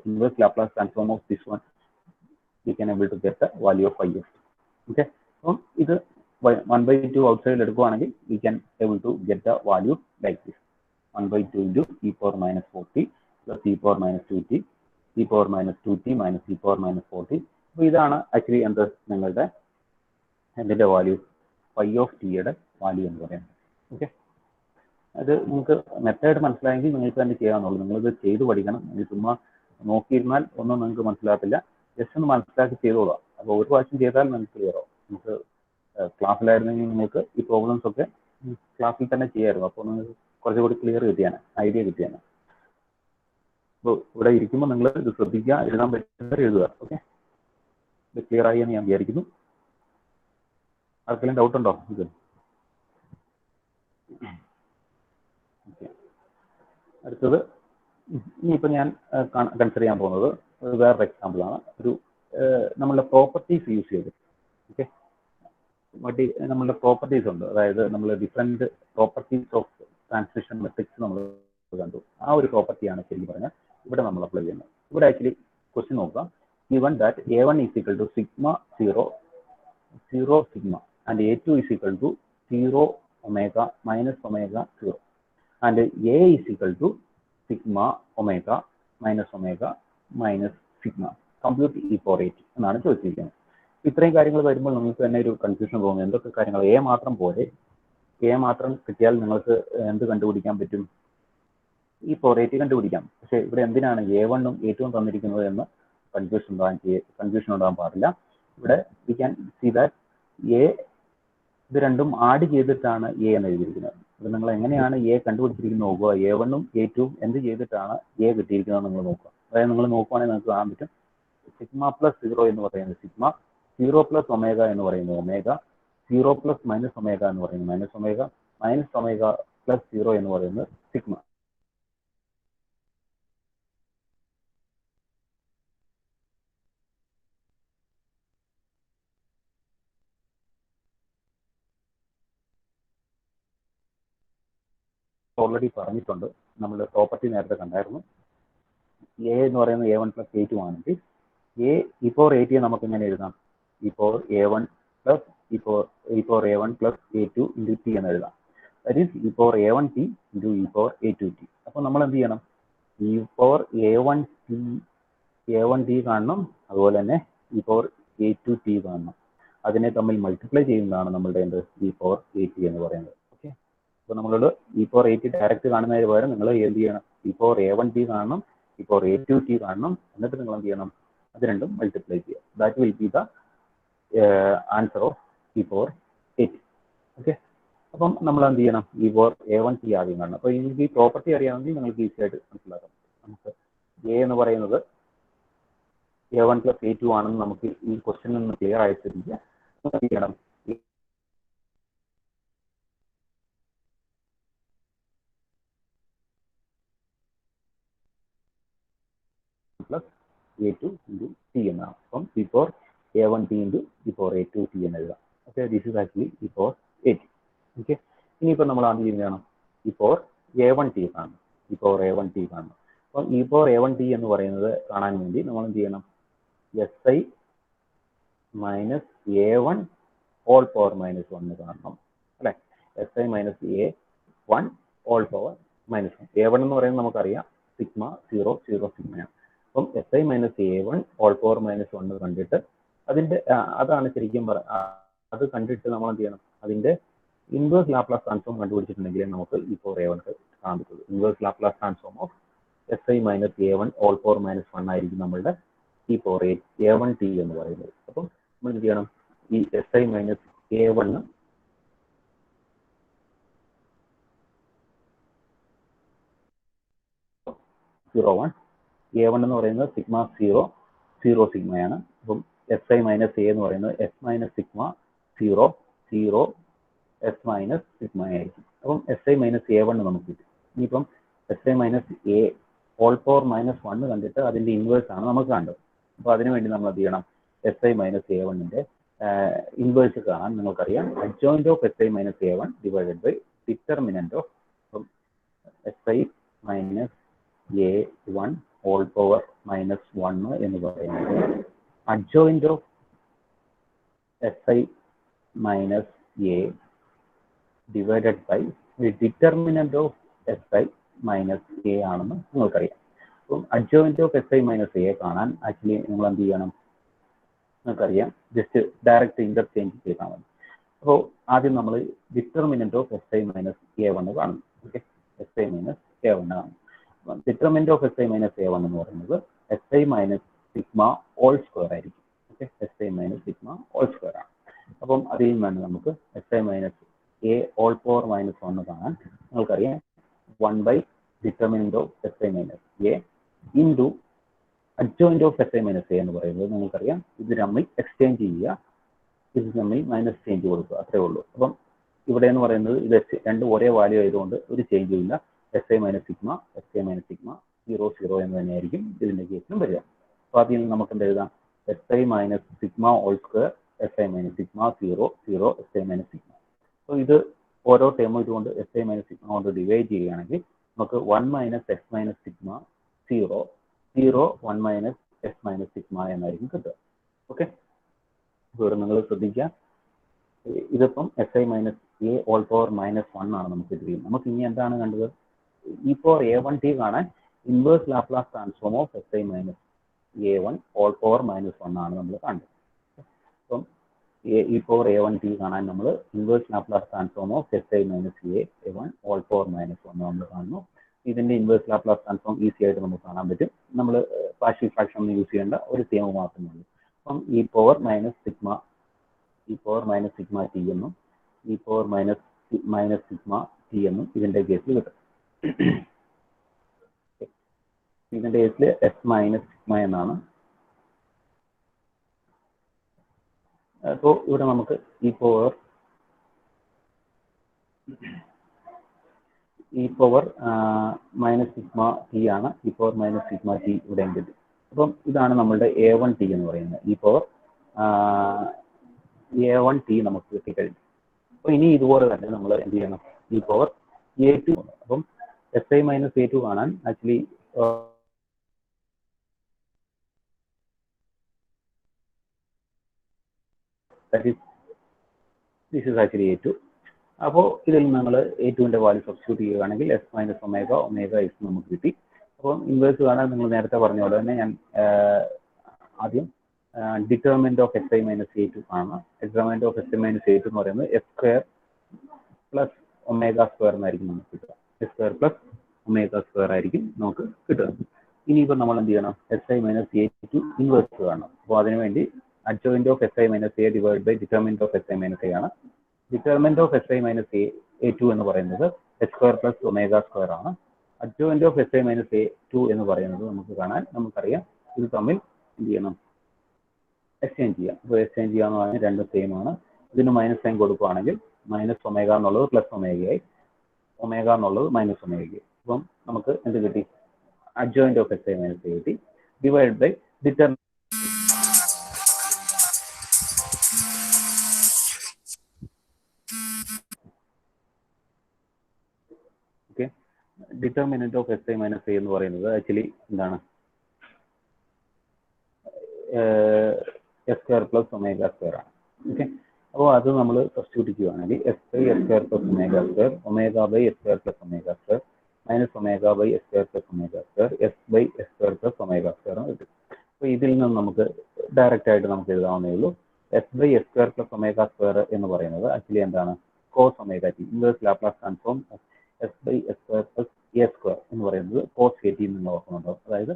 Inverse Laplace transform of this one we can able to get the value of phi of t. Okay, അപ്പം ഇത് 1/2 ഔട്ട്സൈഡിൽ എടുക്കുകയാണെങ്കിൽ we can able to get the value like this: 1/2 × e power -40 plus e power -2t, e power -2t minus e power -40. അപ്പോൾ ഇതാണ് actually എന്ത്, നിങ്ങളുടെ ഇതിന്റെ value phi of t യുടെ value എന്ന് പറയുന്നത്. ഓക്കെ, അത് നിങ്ങൾക്ക് മെത്തേഡ് മനസ്സിലായെങ്കിൽ നിങ്ങൾക്ക് തന്നെ ചെയ്യാവുന്നുള്ളൂ. നിങ്ങളിത് ചെയ്ത് പഠിക്കണം. നിങ്ങൾ ചുമ്മാ നോക്കിയിരുന്നാൽ ഒന്നും നിങ്ങൾക്ക് മനസ്സിലാകത്തില്ല. ജസ്റ്റ് ഒന്ന് മനസ്സിലാക്കി ചെയ്തോളാം. അപ്പോൾ ഒരു പ്രാവശ്യം ചെയ്താൽ നിങ്ങൾക്ക് ക്ലിയർ ആവും. നമുക്ക് ക്ലാസ്സിലായിരുന്നെങ്കിൽ നിങ്ങൾക്ക് ഈ പ്രോബ്ലംസ് ഒക്കെ ക്ലാസ്സിൽ തന്നെ ചെയ്യാമായിരുന്നു. അപ്പോൾ നിങ്ങൾക്ക് കുറച്ചുകൂടി ക്ലിയർ കിട്ടിയാണ്, ഐഡിയ കിട്ടിയാണ്. അപ്പോൾ ഇവിടെ ഇരിക്കുമ്പോൾ നിങ്ങൾ ഇത് ശ്രദ്ധിക്കുക, എഴുതാൻ പറ്റുന്നവർ എഴുതുക. ഓക്കെ, ഇത് ക്ലിയർ ആയി എന്ന് ഞാൻ വിചാരിക്കുന്നു. ആർക്കെങ്കിലും ഡൗട്ട് ഉണ്ടോ ഇത്? ഓക്കെ, അടുത്തത് ഇനിയിപ്പോൾ ഞാൻ കൺസിഡർ ചെയ്യാൻ പോകുന്നത് വേറൊരു എക്സാമ്പിൾ ആണ്. ഒരു നമ്മളുടെ പ്രോപ്പർട്ടീസ് യൂസ് ചെയ്ത്, ഓക്കെ, നമ്മളുടെ പ്രോപ്പർട്ടീസ് ഉണ്ട്. അതായത് നമ്മൾ different properties of transmission matrix നമ്മൾ കണ്ടു. ആ ഒരു പ്രോപ്പർട്ടിയാണ് ശരിക്കും പറഞ്ഞാൽ ഇവിടെ നമ്മൾ അപ്ലൈ ചെയ്യുന്നത്. ഇവിടെ ആക്ച്വലി ക്വസ്റ്റ്യൻ നോക്കാം. given that a1 is equal to sigma 0 0 sigma and a2 is equal to 0 omega minus omega 0 and a is equal to sigma omega minus omega minus sigma. Compute e power 8 എന്നാണ് ചോദിച്ചിരിക്കുന്നത്. ഇത്രയും കാര്യങ്ങൾ വരുമ്പോൾ നിങ്ങൾക്ക് തന്നെ ഒരു confusion തോന്നും. എന്തൊക്കെ കാര്യങ്ങൾ, എ മാത്രം പോരെ, എ മാത്രം കിട്ടിയാൽ നിങ്ങൾക്ക് എന്ത് കണ്ടുപിടിക്കാൻ പറ്റും? ഈ power 8 കണ്ടുപിടിക്കാം. പക്ഷേ ഇവിടെ എന്തിനാണ് a1 ഉം a2 ഉം തന്നിരിക്കുന്നത് എന്ന് കൺഫ്യൂഷൻ ഉണ്ടാകാൻ പാടില്ല. ഇവിടെ we can see that A ഇത് രണ്ടും ആഡ് ചെയ്തിട്ടാണ് എ എന്ന് എഴുതിയിരിക്കുന്നത്. അപ്പോൾ നിങ്ങൾ എങ്ങനെയാണ് എ കണ്ടുപിടിച്ചിരിക്കുന്നത് നോക്കുക. A1ഉം A2ഉം എന്ത് ചെയ്തിട്ടാണ് എ കിട്ടിയിരിക്കുന്നത് നിങ്ങൾ നോക്കുക. അതായത് നിങ്ങൾ നോക്കുവാണെങ്കിൽ നിങ്ങൾക്ക് കാണാൻ പറ്റും സിഗ്മ പ്ലസ് 0 എന്ന് പറയുന്നത് സിഗ്മ, 0 പ്ലസ് ഒമേഗ എന്ന് പറയുന്നത് ഒമേഗ, 0 പ്ലസ് മൈനസ് ഒമേഗ എന്ന് പറയുന്നത് minus omega, minus omega plus 0 എന്ന് പറയുന്നത് സിഗ്മ. ഓൾറെഡി പറഞ്ഞിട്ടുണ്ട്, നമ്മൾ പ്രോപ്പർട്ടി നേരത്തെ കണ്ടായിരുന്നു. എ എന്ന് പറയുന്നത് A1 പ്ലസ് A2 ആണെങ്കിൽ എ ഇ പവർ A2 നമുക്ക് എങ്ങനെ എഴുതാം? E power A1 plus E power A1 plus A2 into T എന്ന് എഴുതാം. That is E power A1T into E power A2T. അപ്പോൾ നമ്മൾ എന്ത് ചെയ്യണം? ഇ പവർ A1T കാണണം, അതുപോലെ തന്നെ ഇ പവർ A2T കാണണം. അതിനെ തമ്മിൽ മൾട്ടിപ്ലൈ ചെയ്യുന്നതാണ് നമ്മളുടെ എന്ത് ഇ പവർ A2 എന്ന് പറയുന്നത്. ഓക്കെ, അപ്പോൾ നമ്മളോട് ഇ പവർ A2 ഡയറക്റ്റ് കാണുന്നതിന് പകരം നിങ്ങൾ എന്ത് ചെയ്യണം? ഇ പവർ A1T കാണണം, ഇ പവർ A2T കാണണം, എന്നിട്ട് നിങ്ങൾ എന്ത് ചെയ്യണം? അത് രണ്ടും മൾട്ടിപ്ലൈ ചെയ്യുക. That will be the answer of E power A2. Okay, അപ്പം നമ്മൾ എന്ത് ചെയ്യണം? ഇ പവർ A1T ആദ്യം കാണണം. അപ്പോൾ നിങ്ങൾക്ക് ഈ പ്രോപ്പർട്ടി അറിയാമെങ്കിൽ നിങ്ങൾക്ക് ഈസി ആയിട്ട് മനസ്സിലാക്കാം. നമുക്ക് എ എന്ന് പറയുന്നത് A1 പ്ലസ് A2 ആണെന്ന് നമുക്ക് ഈ ക്വസ്റ്റ്യനിൽ നിന്ന് ക്ലിയർ ആയിട്ടിരിക്കുക. എന്ത് ചെയ്യണം? പ്ലസ് A2 ഇൻറ്റു ടി എന്നാണ്. അപ്പം e power A1T into E power A2T എന്ന് എഴുതാം. Okay, this is actually E power A2. Okay, ഇനിയിപ്പോൾ നമ്മൾ ആദ്യം ചെയ്യണം ഇ പവർ A1T കാണണം. ഇ പവർ A1T കാണണം. അപ്പം ഇ പവർ A1T എന്ന് പറയുന്നത് കാണാൻ വേണ്ടി നമ്മൾ എന്ത് ചെയ്യണം? SI minus A1 whole power minus 1 കാണണം അല്ലെ? SI minus A1 whole power minus 1. A1 എന്ന് പറയുന്നത് നമുക്കറിയാം സിഗ്മ 0 0 സിഗ്മയാണ്. അപ്പം SI minus A1 whole power minus 1 കണ്ടിട്ട് അതിന്റെ അതാണ് ശരിക്കും അത് കണ്ടിട്ട് നമ്മൾ എന്ത് ചെയ്യണം? അതിന്റെ ഇൻവേഴ്സ് ലാപ്ലാസ് ട്രാൻസ്ഫോം കണ്ടുപിടിച്ചിട്ടുണ്ടെങ്കിൽ നമുക്ക് ഇ പവർ A1 കാണാൻ പറ്റുള്ളൂ. Inverse Laplace transform of SI minus A1 whole power minus 1 ആയിരിക്കും നമ്മളുടെ ഇ പവർ A1T എന്ന് പറയുന്നത്. അപ്പം നമ്മൾ എന്ത് ചെയ്യണം? ഈ SI മൈനസ് A1 0 1 A1 എന്ന് പറയുന്നത് സിഗ്മ 0 0 സിഗ്മയാണ്. അപ്പം SI മൈനസ് A എന്ന് പറയുന്നത് S minus sigma 0 0 S minus sigma ആയിരിക്കും. അപ്പം SI മൈനസ് A1 നമുക്ക് കിട്ടും. ഇനിയിപ്പം SI minus A whole power minus 1 കണ്ടിട്ട് അതിന്റെ ഇൻവേഴ്സ് ആണ് നമുക്ക് കണ്ടത്. അപ്പോൾ അതിനുവേണ്ടി നമ്മൾ എന്ത് ചെയ്യണം? SI മൈനസ് A1ന്റെ ഇൻവേഴ്സ് കാണാൻ നിങ്ങൾക്കറിയാം adjoint of SI minus A1 divided by determinant of SI minus A1 whole power minus 1 എന്ന് പറയുന്നത് adjoint of SI minus A divided by the determinant of SI minus A ആണെന്ന് നിങ്ങൾക്കറിയാം. അപ്പം adjoint of SI minus A കാണാൻ actually നിങ്ങൾ എന്ത് ചെയ്യണം? നിങ്ങൾക്കറിയാം, ജസ്റ്റ് ഡയറക്റ്റ് ഇന്റർചേഞ്ച് ചെയ്താൽ മതി. അപ്പോൾ ആദ്യം നമ്മൾ determinant of SI minus A1 കാണും. ഓക്കെ, SI മൈനസ് A1 കാണും. Determinant of SI minus A1 എന്ന് പറയുന്നത് SI minus sigma whole square ആയിരിക്കും. Okay, SI minus sigma whole square ആണ്. അപ്പം അതിൽ നിന്ന് നമുക്ക് SI minus A whole power minus 1 കാണാൻ നിങ്ങൾക്കറിയാം 1 by determinant of SI minus A into adjoint of SI minus A എന്ന് പറയുന്നത് നിങ്ങൾക്കറിയാം ഇത് തമ്മിൽ എക്സ്ചേഞ്ച് ചെയ്യുക, ഇത് തമ്മിൽ മൈനസ് ചേഞ്ച് കൊടുക്കുക, അത്രേ ഉള്ളൂ. അപ്പം ഇവിടെ എന്ന് പറയുന്നത് ഇത് രണ്ടും ഒരേ വാല്യൂ ആയതുകൊണ്ട് ഒരു ചേഞ്ചും ഇല്ല. SI മൈനസ് സിഗ്മ 0 0 എന്ന് തന്നെയായിരിക്കും ഇതിന്റെ കേസിലും വരിക. അപ്പോൾ അതിൽ നിന്ന് നമുക്ക് എന്ത് എഴുതാം? SI minus sigma whole square SI minus sigma 0 0 SI minus sigma. അപ്പോൾ ഇത് ഓരോ ടേമും ഇതുകൊണ്ട് SI മൈനസ് സിഗ്മ കൊണ്ട് ഡിവൈഡ് ചെയ്യുകയാണെങ്കിൽ നമുക്ക് 1 minus S minus sigma 0 0 1 minus S minus sigma എന്നായിരിക്കും കിട്ടുക. ഓക്കെ, ഇവിടെ നിങ്ങൾ ശ്രദ്ധിക്കുക, ഇതിപ്പം SI minus A whole power minus 1 ആണ് നമുക്ക് ഇത് ചെയ്യുന്നത്. നമുക്ക് ഇനി എന്താണ് കണ്ടത്? ഇ പവർ A1T കാണാൻ inverse Laplace transform of SI minus A1 whole power minus 1 ആണ് നമ്മൾ കണ്ടത്. അപ്പം ഇ പവർ A1T കാണാൻ നമ്മൾ inverse Laplace transform of SI minus A1 whole power minus 1 നമ്മൾ കാണുന്നു. ഇതിന്റെ ഇൻവേഴ്സ് ലാപ്ലാസ് ട്രാൻസ്ഫോം ഈസി ആയിട്ട് നമുക്ക് കാണാൻ പറ്റും. നമ്മൾ പാർഷ്യൽ ഫ്രാക്ഷൻ ഒന്നും യൂസ് ചെയ്യേണ്ട, ഒരു ടേം മാത്രമേ ഉള്ളൂ. അപ്പം e power minus sigma T എന്നും E power minus sigma T എന്നും ഇതിന്റെ കേസിൽ കിട്ടും. ഇതിന്റെ കേസിൽ എസ് മൈനസ് സിഗ്മ എന്നാണ്. അപ്പോൾ ഇവിടെ നമുക്ക് e power minus sigma t ആണ്. E power minus sigma t ഇവിടെ കിട്ടി. അപ്പം ഇതാണ് നമ്മളുടെ A1T എന്ന് പറയുന്നത്. ഇ പവർ A1T നമുക്ക് കിട്ടിക്കഴിഞ്ഞു. അപ്പോൾ ഇനി ഇതുപോലെ തന്നെ നമ്മൾ എന്ത് ചെയ്യണം? E power A2. അപ്പം SI മൈനസ് A2 കാണാൻ actually this is actually A2. അപ്പോൾ ഇതിൽ നമ്മൾ A2ന്റെ വാല്യൂ സബ്സ്റ്റിറ്റ്യൂട്ട് ചെയ്യുകയാണെങ്കിൽ എസ് മൈനസ് ഒമേഗ എസ് നമുക്ക് കിട്ടി. അപ്പം ഇൻവേഴ്സ് കാണാൻ നിങ്ങൾ നേരത്തെ പറഞ്ഞ പോലെ തന്നെ ഞാൻ ആദ്യം determinant of SI minus A2 ആണ്. Determinant of SI minus A2 എന്ന് പറയുന്നത് S square plus omega square എന്നായിരിക്കും നമുക്ക് കിട്ടുക. S square plus omega square ആയിരിക്കും നമുക്ക് കിട്ടുക. ഇനിയിപ്പോൾ നമ്മൾ എന്ത് ചെയ്യണം? SI മൈനസ് A2 ഇൻവേഴ്സ് കാണണം. അപ്പോൾ അതിനുവേണ്ടി adjoint of SI minus A divided by determinant of SI minus A ആണ്. Determinant of SI minus A2 എന്ന് പറയുന്നത് S square plus omega square ആണ്. adjoint of SI minus A2 എന്ന് പറയുന്നത് നമുക്കറിയാം ഇത് തമ്മിൽ എന്ത് ചെയ്യണം? എക്സ്ചേഞ്ച് ചെയ്യാം. അപ്പോൾ എക്സ്ചേഞ്ച് ചെയ്യാന്ന് പറഞ്ഞാൽ രണ്ടും സെയിം ആണ്. ഇതിന് മൈനസ് സൈൻ കൊടുക്കുകയാണെങ്കിൽ മൈനസ് ഒമേഗ എന്നുള്ളത് പ്ലസ് ഒമേഗയായി, ഒമേഗ എന്നുള്ളത് മൈനസ് ഒമേഗയായി. അപ്പം നമുക്ക് എന്ത് കിട്ടി? adjoint of SI minus A കിട്ടി divide by determinant. Okay, determinant of SI minus A എന്ന് പറയുന്നത് ആക്ച്വലി എന്താണ്? S square plus omega square ആണ്. ഓക്കെ, അപ്പോൾ അത് നമ്മൾ സബ്സ്റ്റിറ്റ്യൂട്ട് ചെയ്യുകയാണെങ്കിൽ S by S square plus omega square, omega by S square plus omega square minus omega by S square plus omega square S by S square plus omega square കിട്ടും. അപ്പോൾ ഇതിൽ നിന്ന് നമുക്ക് direct ആയിട്ട് നമുക്ക് എഴുതാവുന്നേ ഉള്ളൂ. S by S square plus omega square എന്ന് പറയുന്നത് ആക്ച്വലി എന്താണ്? Cos omega T. Inverse Laplace transform S by S square plus A square എന്ന് പറയുന്നത് കോസ് A ടി എന്ന് ഓർക്കുന്നുണ്ടോ? അതായത്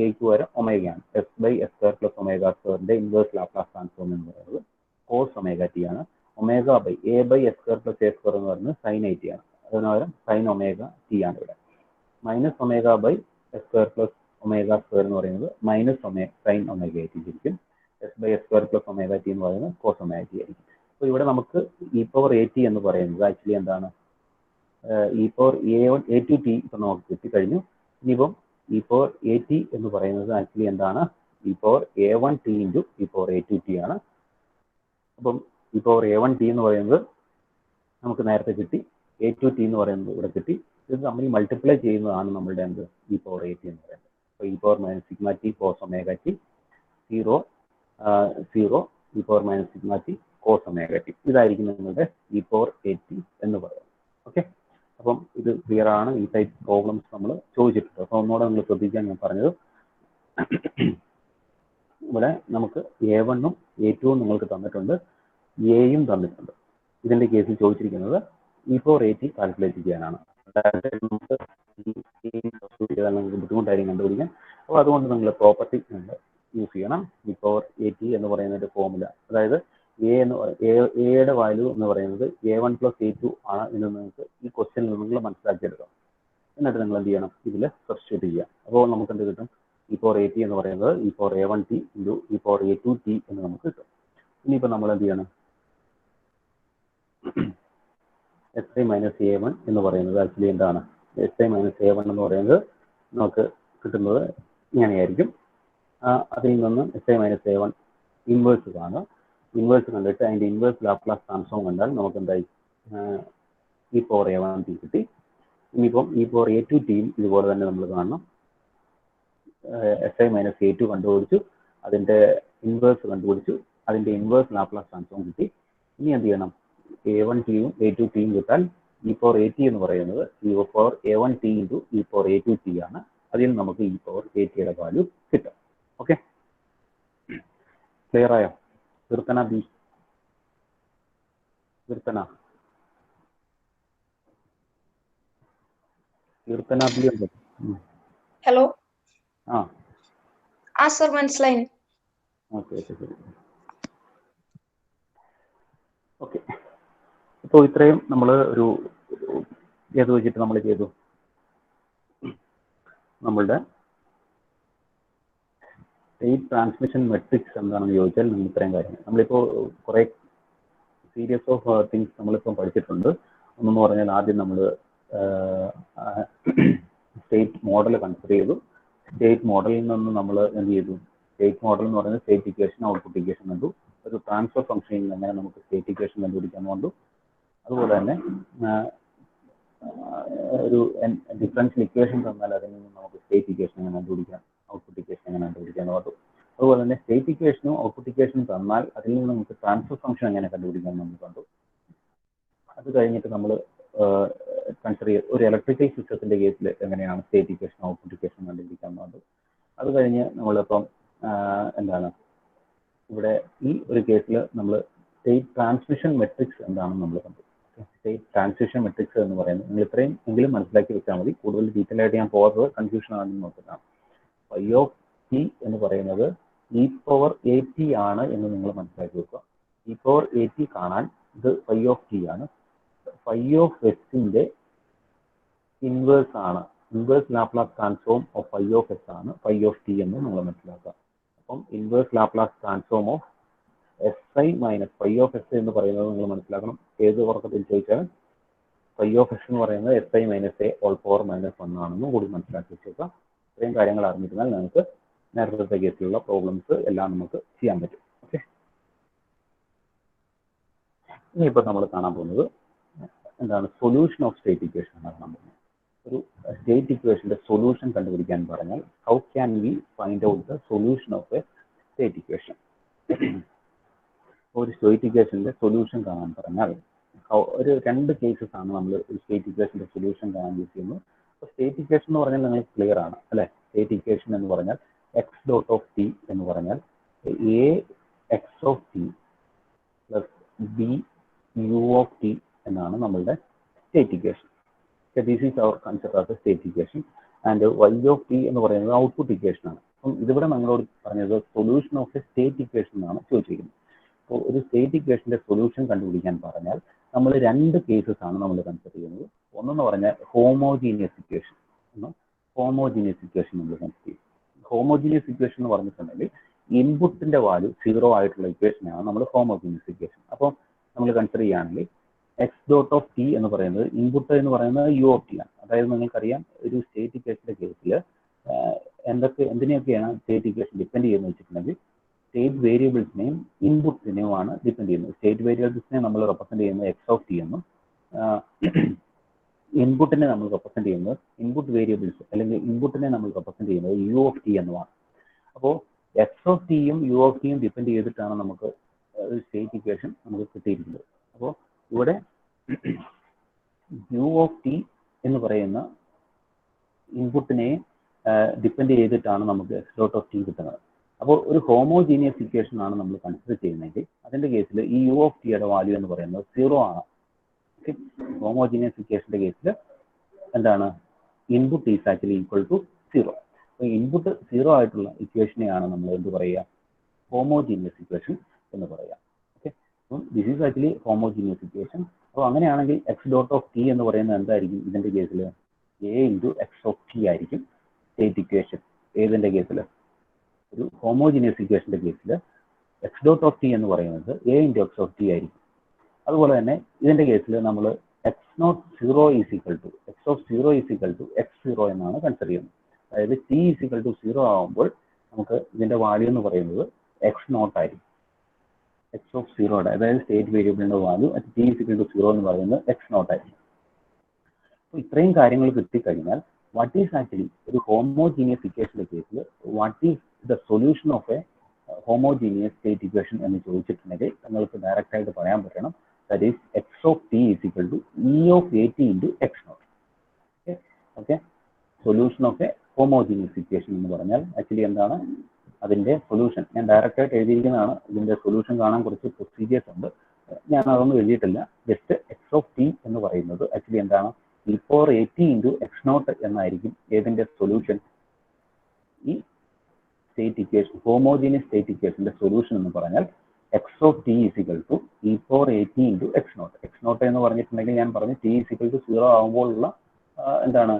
എക്ക് വരെ ഒമേഗയാണ്. S by S square plus omega സ്ക്വയറിന്റെ ഇൻവേഴ്സ് ലാപ്ലാസ് ട്രാൻസ്ഫോം എന്ന് പറയുന്നത് കോസ് ഒമേഗ ടി ആണ്. Omega by A by S square plus A square എന്ന് പറയുന്നത് സൈൻ A ടി ആണ്. അതിന് പകരം സൈൻ ഒമേഗ ടി ആണ് ഇവിടെ. Minus omega by S square plus omega square എന്ന് പറയുന്നത് മൈനസ് സൈൻ ഒമേഗ ടി ആയിരിക്കും. S by S square plus omega T എന്ന് പറയുന്നത് കോസ് ഒമേഗ ടി ആയിരിക്കും. അപ്പോൾ ഇവിടെ നമുക്ക് ഇ പവർ A ടി എന്ന് പറയുന്നത് ആക്ച്വലി എന്താണ്? ഇ പവർ A2T ഇപ്പം നമുക്ക് കിട്ടിക്കഴിഞ്ഞു. ഇനിയിപ്പം ഇ പവർ A2 എന്ന് പറയുന്നത് ആക്ച്വലി എന്താണ്? E power A1T into E power A2T ആണ്. അപ്പം ഇ പവർ A1T എന്ന് പറയുന്നത് നമുക്ക് നേരത്തെ കിട്ടി, A2T എന്ന് പറയുന്നത് ഇവിടെ കിട്ടി. ഇത് തമ്മിൽ മൾട്ടിപ്ലൈ ചെയ്യുന്നതാണ് നമ്മളുടെ എന്ത്? ഇ പവർ A T എന്ന് പറയുന്നത്. അപ്പോൾ E power minus sigma T cos omega T 0 E power minus sigma T cos omega T. ഇതായിരിക്കും നിങ്ങളുടെ ഇ പവർ A T എന്ന് പറയുന്നത്. ഓക്കെ, അപ്പം ഇത് ക്ലിയർ ആണ്. ഈ ടൈപ്പ് പ്രോബ്ലംസ് നമ്മൾ ചോദിച്ചിട്ടുണ്ട്. അപ്പോൾ ഒന്നുകൂടെ നിങ്ങൾ ശ്രദ്ധിക്കാൻ ഞാൻ പറഞ്ഞത്, ഇവിടെ നമുക്ക് A1ഉം A2ഉം നിങ്ങൾക്ക് തന്നിട്ടുണ്ട്, എയും തന്നിട്ടുണ്ട്. ഇതിന്റെ കേസിൽ ചോദിച്ചിരിക്കുന്നത് E power A T calculate ചെയ്യാനാണ്. നമുക്ക് ബുദ്ധിമുട്ടായിരിക്കും കണ്ടുപിടിക്കാൻ. അപ്പോൾ അതുകൊണ്ട് നിങ്ങൾ പ്രോപ്പർട്ടി യൂസ് ചെയ്യണം. ഇ പവർ A T എന്ന് പറയുന്നതിന്റെ ഫോർമുല, അതായത് എയുടെ വാല്യൂ എന്ന് പറയുന്നത് A1 പ്ലസ് A2 ആണ് എന്ന് നിങ്ങൾക്ക് ഈ ക്വസ്റ്റ്യനിൽ നിങ്ങൾ മനസ്സിലാക്കിയെടുക്കാം. എന്നിട്ട് നിങ്ങൾ എന്ത് ചെയ്യണം? ഇതിൽ സബ്സ്റ്റിറ്റ്യൂട്ട് ചെയ്യാം. അപ്പോൾ നമുക്ക് എന്ത് കിട്ടും? ഇ പവർ A T എന്ന് പറയുന്നത് e power A1T into E power A2T എന്ന് നമുക്ക് കിട്ടും. ഇനിയിപ്പോൾ നമ്മൾ എന്ത് ചെയ്യണം? SI മൈനസ് A1 എന്ന് പറയുന്നത് ആക്ച്വലി എന്താണ്? SI മൈനസ് A1 എന്ന് പറയുന്നത് നമുക്ക് കിട്ടുന്നത് ഇങ്ങനെയായിരിക്കും. അതിൽ നിന്ന് SI മൈനസ് A1 ഇൻവേഴ്സ് കാണുക. ഇൻവേഴ്സ് കണ്ടിട്ട് അതിൻ്റെ ഇൻവേഴ്സ് ലാപ്ലാസ് ട്രാൻസ്ഫോം കണ്ടാൽ നമുക്ക് എന്തായി? ഇ പവർ A1T കിട്ടി. ഇനിയിപ്പം ഇ പവർ A2Tയും ഇതുപോലെ തന്നെ നമ്മൾ കാണണം. SI മൈനസ് A2 കണ്ടുപിടിച്ചു, അതിൻ്റെ ഇൻവേഴ്സ് കണ്ടുപിടിച്ചു, അതിൻ്റെ ഇൻവേഴ്സ് ലാപ്ലാസ് ട്രാൻസ്ഫോം കിട്ടി. ഇനി എന്ത് ചെയ്യണം? A1Tയും A2Tയും കിട്ടാൻ ഇ പവർ A T എന്ന് പറയുന്നത് e power A1T into E power A2T ആണ്. അതിൽ നമുക്ക് ഇ പവർ A Tയുടെ വാല്യൂ കിട്ടും. ഓക്കെ, ക്ലിയർ ആയോ? Keerthana B, Keerthana B. Hello. ആ സർ മനസ്സിലായി. ഓക്കെ ശരി. ഓക്കെ, ഇപ്പോൾ ഇത്രയും നമ്മൾ ഒരു ഏത് വെച്ചിട്ട് നമ്മൾ ചെയ്തു? നമ്മളുടെ സ്റ്റേറ്റ് ട്രാൻസ്മിഷൻ മെട്രിക്സ് എന്താണെന്ന് ചോദിച്ചാൽ നമ്മൾ ഇത്രയും കാര്യങ്ങൾ നമ്മളിപ്പോൾ കുറേ സീരീസ് ഓഫ് തിങ്സ് നമ്മളിപ്പം പഠിച്ചിട്ടുണ്ട്. ഒന്നെന്ന് പറഞ്ഞാൽ ആദ്യം നമ്മൾ സ്റ്റേറ്റ് മോഡൽ കൺസിഡർ ചെയ്തു. സ്റ്റേറ്റ് മോഡലിൽ നിന്ന് നമ്മൾ എന്ത് ചെയ്തു? സ്റ്റേറ്റ് മോഡൽ എന്ന് പറയുന്നത് സ്റ്റേറ്റ് ഇക്വേഷൻ, ഔട്ട്പുട്ട് ഇക്വേഷൻ കണ്ടു. ഒരു ട്രാൻസ്ഫർ ഫംഗ്ഷനിൽ എങ്ങനെ നമുക്ക് സ്റ്റേറ്റ് ഇക്വേഷൻ കണ്ടുപിടിക്കാൻ കണ്ടു. അതുപോലെ തന്നെ ഒരു ഡിഫറൻഷ്യൽ ഇക്വേഷൻ തന്നാൽ അതിൽ നിന്ന് നമുക്ക് സ്റ്റേറ്റ് ഇക്വേഷൻ എങ്ങനെ കണ്ടുപിടിക്കാം, ഔട്ട്പുട്ട് ഇക്വേഷൻ എങ്ങനെ കണ്ടുപിടിക്കാൻ കണ്ടു. അതുപോലെ തന്നെ സ്റ്റേറ്റ് ഇക്വേഷനും ഔട്ട്പുട്ട് ഇക്വേഷനും തന്നാൽ അതിൽ നിന്ന് നമുക്ക് ട്രാൻസ്ഫർ ഫംഗ്ഷൻ എങ്ങനെ കണ്ടുപിടിക്കാൻ നമ്മൾ കണ്ടു. അത് കഴിഞ്ഞിട്ട് നമ്മൾ കൺസിഡർ ചെയ്ത് ഒരു ഇലക്ട്രിക്കൽ സിസ്റ്റത്തിന്റെ കേസിൽ എങ്ങനെയാണ് സ്റ്റേറ്റ് ഇക്വേഷൻ ഔട്ട്പുട്ട് ഇക്വേഷൻ കണ്ടുപിടിക്കാൻ കണ്ടു. അത് കഴിഞ്ഞ് നമ്മളിപ്പം എന്താണ് ഇവിടെ ഈ ഒരു കേസിൽ നമ്മൾ സ്റ്റേറ്റ് ട്രാൻസ്മിഷൻ മെട്രിക്സ് എന്താണെന്ന് നമ്മൾ കണ്ടു. സ്റ്റേറ്റ് ട്രാൻസ്മിഷൻ മെട്രിക്സ് എന്ന് പറയുന്നത് നിങ്ങൾ ഇത്രയും എങ്കിലും മനസ്സിലാക്കി വെച്ചാൽ മതി. കൂടുതൽ ഡീറ്റെയിൽ ആയിട്ട് ഞാൻ പോകാത്തത് കൺഫ്യൂഷൻ ആണെന്ന് നോക്കുന്നതാണ്. ഫൈ ഓഫ് ടി എന്ന് പറയുന്നത് ഇ പവർ എ ടി ആണ് എന്ന് നിങ്ങൾ മനസ്സിലാക്കി വെക്കുക. ഇ പവർ എ ടി കാണാൻ ഇത് ഫൈ ഓഫ് ടി ആണ്. ഫൈ ഓഫ് എക്സിന്റെ ഇൻവേഴ്സ് ആണ്, inverse Laplace transform of phi of X ആണ് ഫൈ ഓഫ് ടി എന്ന് നിങ്ങൾ മനസ്സിലാക്കുക. അപ്പം inverse Laplace transform of S I minus phi of X എന്ന് പറയുന്നത് നിങ്ങൾ മനസ്സിലാക്കണം. ഏത് ഉറക്കത്തിൽ ചോദിച്ചാൽ ഫൈ ഓഫ് എക്സ് എന്ന് പറയുന്നത് s I minus A whole power minus 1 ആണെന്നും കൂടി മനസ്സിലാക്കി വെച്ചേക്കുക. ഇത്രയും കാര്യങ്ങൾ അറിഞ്ഞിരുന്നാൽ നമുക്ക് നേരത്തെ കേസിലുള്ള പ്രോബ്ലംസ് എല്ലാം നമുക്ക് ചെയ്യാൻ പറ്റും. ഓക്കെ, ഇനിയിപ്പോൾ നമ്മൾ കാണാൻ പോകുന്നത് എന്താണ്? സൊല്യൂഷൻ ഓഫ് സ്റ്റേറ്റ് ഇക്വേഷൻ ആണ് കാണാൻ പോകുന്നത്. ഒരു സ്റ്റേറ്റ് ഇക്വേഷന്റെ സൊല്യൂഷൻ കണ്ടുപിടിക്കാൻ പറഞ്ഞാൽ how can we find out the solution of a state equation? ഒരു സ്റ്റേറ്റ് ഇക്വേഷന്റെ സൊല്യൂഷൻ കാണാൻ പറഞ്ഞാൽ ഒരു രണ്ട് കേസസ് ആണ് നമ്മൾ ഒരു സ്റ്റേറ്റ് ഇക്വേഷന്റെ സൊല്യൂഷൻ കാണാൻ യൂസ് ചെയ്യുന്നത്. അപ്പോൾ സ്റ്റേറ്റ് ഇക്വേഷൻ എന്ന് പറഞ്ഞാൽ നിങ്ങൾക്ക് ക്ലിയർ ആണ് അല്ലെ? സ്റ്റേറ്റ് ഇക്വേഷൻ എന്ന് പറഞ്ഞാൽ എക്സ് ഡോട്ട് ഓഫ് ടി എന്ന് പറഞ്ഞാൽ A X of T plus B U of T എന്നാണ് നമ്മളുടെ state equation. This is our concept of state equation. And Y of T എന്ന് പറയുന്നത് ഔട്ട്പുട്ട് ഇക്വേഷൻ ആണ്. അപ്പം ഇതിവിടെ നമ്മളോട് പറഞ്ഞത് solution of a state equation എന്നാണ് ചോദിച്ചിരിക്കുന്നത്. അപ്പോൾ ഒരു സ്റ്റേറ്റ് ഇക്വേഷന്റെ സൊല്യൂഷൻ കണ്ടുപിടിക്കാൻ പറഞ്ഞാൽ നമ്മൾ രണ്ട് കേസസ് ആണ് നമ്മൾ കൺസിഡർ ചെയ്യുന്നത്. ഒന്നെന്ന് പറഞ്ഞാൽ ഹോമോജീനിയസ് ഇക്വേഷൻ, ഹോമോജീനിയസ് ഇക്വേഷൻ നമ്മൾ കൺസിഡർ ചെയ്യും. ഹോമോജീനിയസ് ഇക്വേഷൻ എന്ന് പറഞ്ഞിട്ടുണ്ടെങ്കിൽ ഇൻപുട്ടിന്റെ വാല്യൂ 0 ആയിട്ടുള്ള ഇക്വേഷനാണ് നമ്മൾ ഹോമോജീനിയസ് ഇക്വേഷൻ. അപ്പോൾ നമ്മൾ കൺസിഡർ ചെയ്യുകയാണെങ്കിൽ എക്സ് ഡോട്ട് ഓഫ് ടി എന്ന് പറയുന്നത് ഇൻപുട്ട് എന്ന് പറയുന്നത് യു ഓഫ് ടി ആണ്. അതായത് നിങ്ങൾക്കറിയാം ഒരു സ്റ്റേറ്റ് ഇക്വേഷന്റെ കേസിൽ എന്തിനെയൊക്കെയാണ് സ്റ്റേറ്റ് ഇക്വേഷൻ ഡിപ്പെൻഡ് ചെയ്യുന്നത് വെച്ചിട്ടുണ്ടെങ്കിൽ സ്റ്റേറ്റ് വേരിയബിൾസിനെയും ഇൻപുട്ടിനെയുമാണ് ഡിപ്പെൻഡ് ചെയ്യുന്നത്. സ്റ്റേറ്റ് വേരിയബിൾസിനെ നമ്മൾ റെപ്രസെന്റ് ചെയ്യുന്നത് എക്സ് ഓഫ് ടി എന്നും ഇൻപുട്ടിനെ നമ്മൾ റെപ്രസെന്റ് ചെയ്യുന്നത് ഇൻപുട്ട് വേരിയബിൾസ് അല്ലെങ്കിൽ ഇൻപുട്ടിനെ നമ്മൾ റെപ്രസെന്റ് ചെയ്യുന്നത് യു ഓഫ് ടി എന്നുമാണ്. അപ്പോൾ എക്സ് ഓഫ് ടിയും യു ഓഫ് ടിയും ഡിപ്പെൻഡ് ചെയ്തിട്ടാണ് നമുക്ക് സ്റ്റേറ്റ് ഇക്വേഷൻ നമുക്ക് കിട്ടിയിരിക്കുന്നത്. അപ്പോൾ ഇവിടെ യു ഓഫ് ടി എന്ന് പറയുന്ന ഇൻപുട്ടിനെ ഡിപ്പെൻഡ് ചെയ്തിട്ടാണ് നമുക്ക് എക്സ് ഡോട്ട് ഓഫ് ടി കിട്ടുന്നത്. അപ്പോൾ ഒരു ഹോമോജീനിയസ് ഇക്വേഷൻ ആണ് നമ്മൾ കൺസിഡർ ചെയ്യുന്നതെങ്കിൽ അതിന്റെ കേസിൽ ഈ യു ഓഫ് ടിയുടെ വാല്യൂ എന്ന് പറയുന്നത് 0 ആണ്. ഓക്കെ, ഹോമോജീനിയസ് ഇക്വേഷന്റെ കേസിൽ എന്താണ്? Input is actually equal to 0. അപ്പോൾ ഇൻപുട്ട് 0 ആയിട്ടുള്ള ഇക്വേഷനെയാണ് നമ്മൾ എന്ത് പറയുക? ഹോമോജീനിയസ് ഇക്വേഷൻ എന്ന് പറയുക. ഓക്കെ, അപ്പം this is actually homogeneous equation. അപ്പോൾ അങ്ങനെയാണെങ്കിൽ എക്സ് ഡോട്ട് ഓഫ് ടി എന്ന് പറയുന്നത് എന്തായിരിക്കും? ഇതിന്റെ കേസിൽ A into X of T ആയിരിക്കും സ്റ്റേറ്റ് ഇക്വേഷൻ. ഏതിന്റെ കേസിൽ? ഒരു ഹോമോജീനിയസ് ഇക്വേഷന്റെ കേസിൽ എക്സ് ഡോട്ട് ഓഫ് ടി എന്ന് പറയുന്നത് A into X of T ആയിരിക്കും. അതുപോലെ തന്നെ ഇതിന്റെ കേസിൽ നമ്മൾ X naught 0 is equal to X of 0 is equal to x0 എന്നാണ് കൺസിഡർ ചെയ്യുന്നത്. അതായത് ടി ഈസ് ഈക്വൽ ടു 0 ആകുമ്പോൾ നമുക്ക് ഇതിന്റെ വാല്യൂ എന്ന് പറയുന്നത് എക്സ് നോട്ട് ആയിരിക്കും. എക്സ് ഓഫ് 0യുടെ അതായത് സ്റ്റേറ്റ് വേരിയബിളിന്റെ value at T is equal to 0 എന്ന് പറയുന്നത് എക്സ് നോട്ട് ആയിരിക്കും. അപ്പോൾ ഇത്രയും കാര്യങ്ങൾ കിട്ടിക്കഴിഞ്ഞാൽ വാട്ട് ഈസ് ആക്ച്വലി ഒരു ഹോമോജീനിയസ് ഇക്വേഷന്റെ കേസിൽ what is the solution of a homogeneous state equation എന്ന് ചോദിച്ചിട്ടുണ്ടെങ്കിൽ നിങ്ങൾക്ക് ഡയറക്റ്റ് ആയിട്ട് പറയാൻ പറ്റണം that is X of T is equal to E of A T into X naught. Okay, solution of a homogeneous equation എന്ന് പറഞ്ഞാൽ actually എന്താണ്? അതിന്റെ സൊല്യൂഷൻ ഞാൻ ഡയറക്റ്റ് ആയിട്ട് എഴുതിയിരിക്കുന്നതാണ്. ഇതിന്റെ സൊല്യൂഷൻ കാണാൻ കുറച്ച് പ്രൊസീജിയേഴ്സ് ഉണ്ട്, ഞാൻ അതൊന്നും എഴുതിയിട്ടില്ല. ജസ്റ്റ് എക്സ് ഓഫ് ടി എന്ന് പറയുന്നത് ആക്ച്വലി എന്താണ്? E power A T into X naught എന്നായിരിക്കും ഏതിന്റെ സൊല്യൂഷൻ? ഈ സ്റ്റേറ്റ് ഇക്വേഷൻ ഹോമോജീനിയസ് സ്റ്റേറ്റ് ഇക്വേഷന്റെ സൊല്യൂഷൻ എന്ന് പറഞ്ഞാൽ x of T is equal to e power A T into X naught. X naught എന്ന് പറഞ്ഞിട്ടുണ്ടെങ്കിൽ ഞാൻ പറഞ്ഞു ടി ഈസ് ഇക്വൽ ടു 0 ആകുമ്പോഴുള്ള എന്താണ്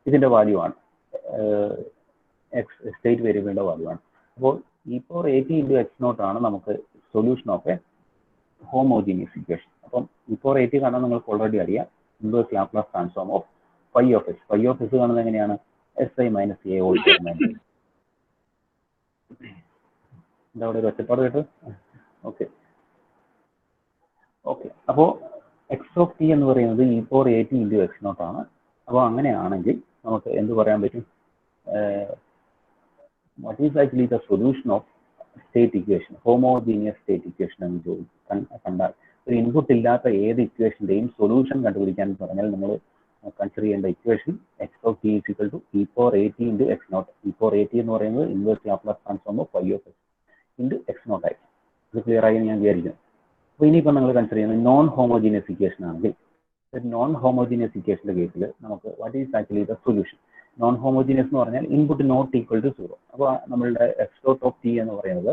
ഇതിന്റെ വാല്യൂ ആണ്, എക്സ് സ്റ്റേറ്റ് വേരിയബിളിന്റെ വാല്യൂ ആണ്. അപ്പോൾ E power A T into X naught ആണ് നമുക്ക് solution of a homogeneous equation. അപ്പം ഇ പവർ എ ടി കാണാൻ നിങ്ങൾക്ക് ഓൾറെഡി അറിയാം, inverse Laplace transform of phi of s. Phi of s കാണുന്നത് എങ്ങനെയാണ്? S I minus A whole square minus. എന്താ അവിടെ ഒരു ഒറ്റപ്പാട് കേട്ട്? Okay okay. അപ്പോൾ എക്സ് ഓഫ് ടി എന്ന് പറയുന്നത് e power A T into X naught ആണ്. അപ്പോൾ അങ്ങനെയാണെങ്കിൽ നമുക്ക് എന്ത് പറയാൻ പറ്റും? What is actually the solution of state equation, homogeneous state equation എന്ന് കണ്ടാൽ ഒരു ഇൻപുട്ട് ഇല്ലാത്ത ഏത് ഇക്വേഷന്റെയും സൊല്യൂഷൻ കണ്ടുപിടിക്കാൻ പറഞ്ഞാൽ നമ്മൾ കൺസിഡർ ചെയ്യേണ്ട equation x of T is equal to e power A T into X naught. E power A T എന്ന് പറയുന്നത് inverse Laplace transform of phi of x into X naught ആയി. ഇത് ക്ലിയർ ആയി ഞാൻ വിചാരിക്കുന്നു. അപ്പോൾ ഇനിയിപ്പോൾ നിങ്ങൾ കൺസിഡർ ചെയ്യുന്നത് നോൺ ഹോമോജീനിയസ് ഇക്വേഷൻ ആണെങ്കിൽ, നോൺ ഹോമോജീനിയസ് ഇക്വേഷന്റെ കേസിൽ നമുക്ക് what is actually the solution? Non homogeneous എന്ന് പറഞ്ഞാൽ ഇൻപുട്ട് നോട്ട് ഈക്വൽ ടു 0. അപ്പോൾ നമ്മളുടെ എക്സ് ഡോട്ട് ഓഫ് ടി എന്ന് പറയുന്നത്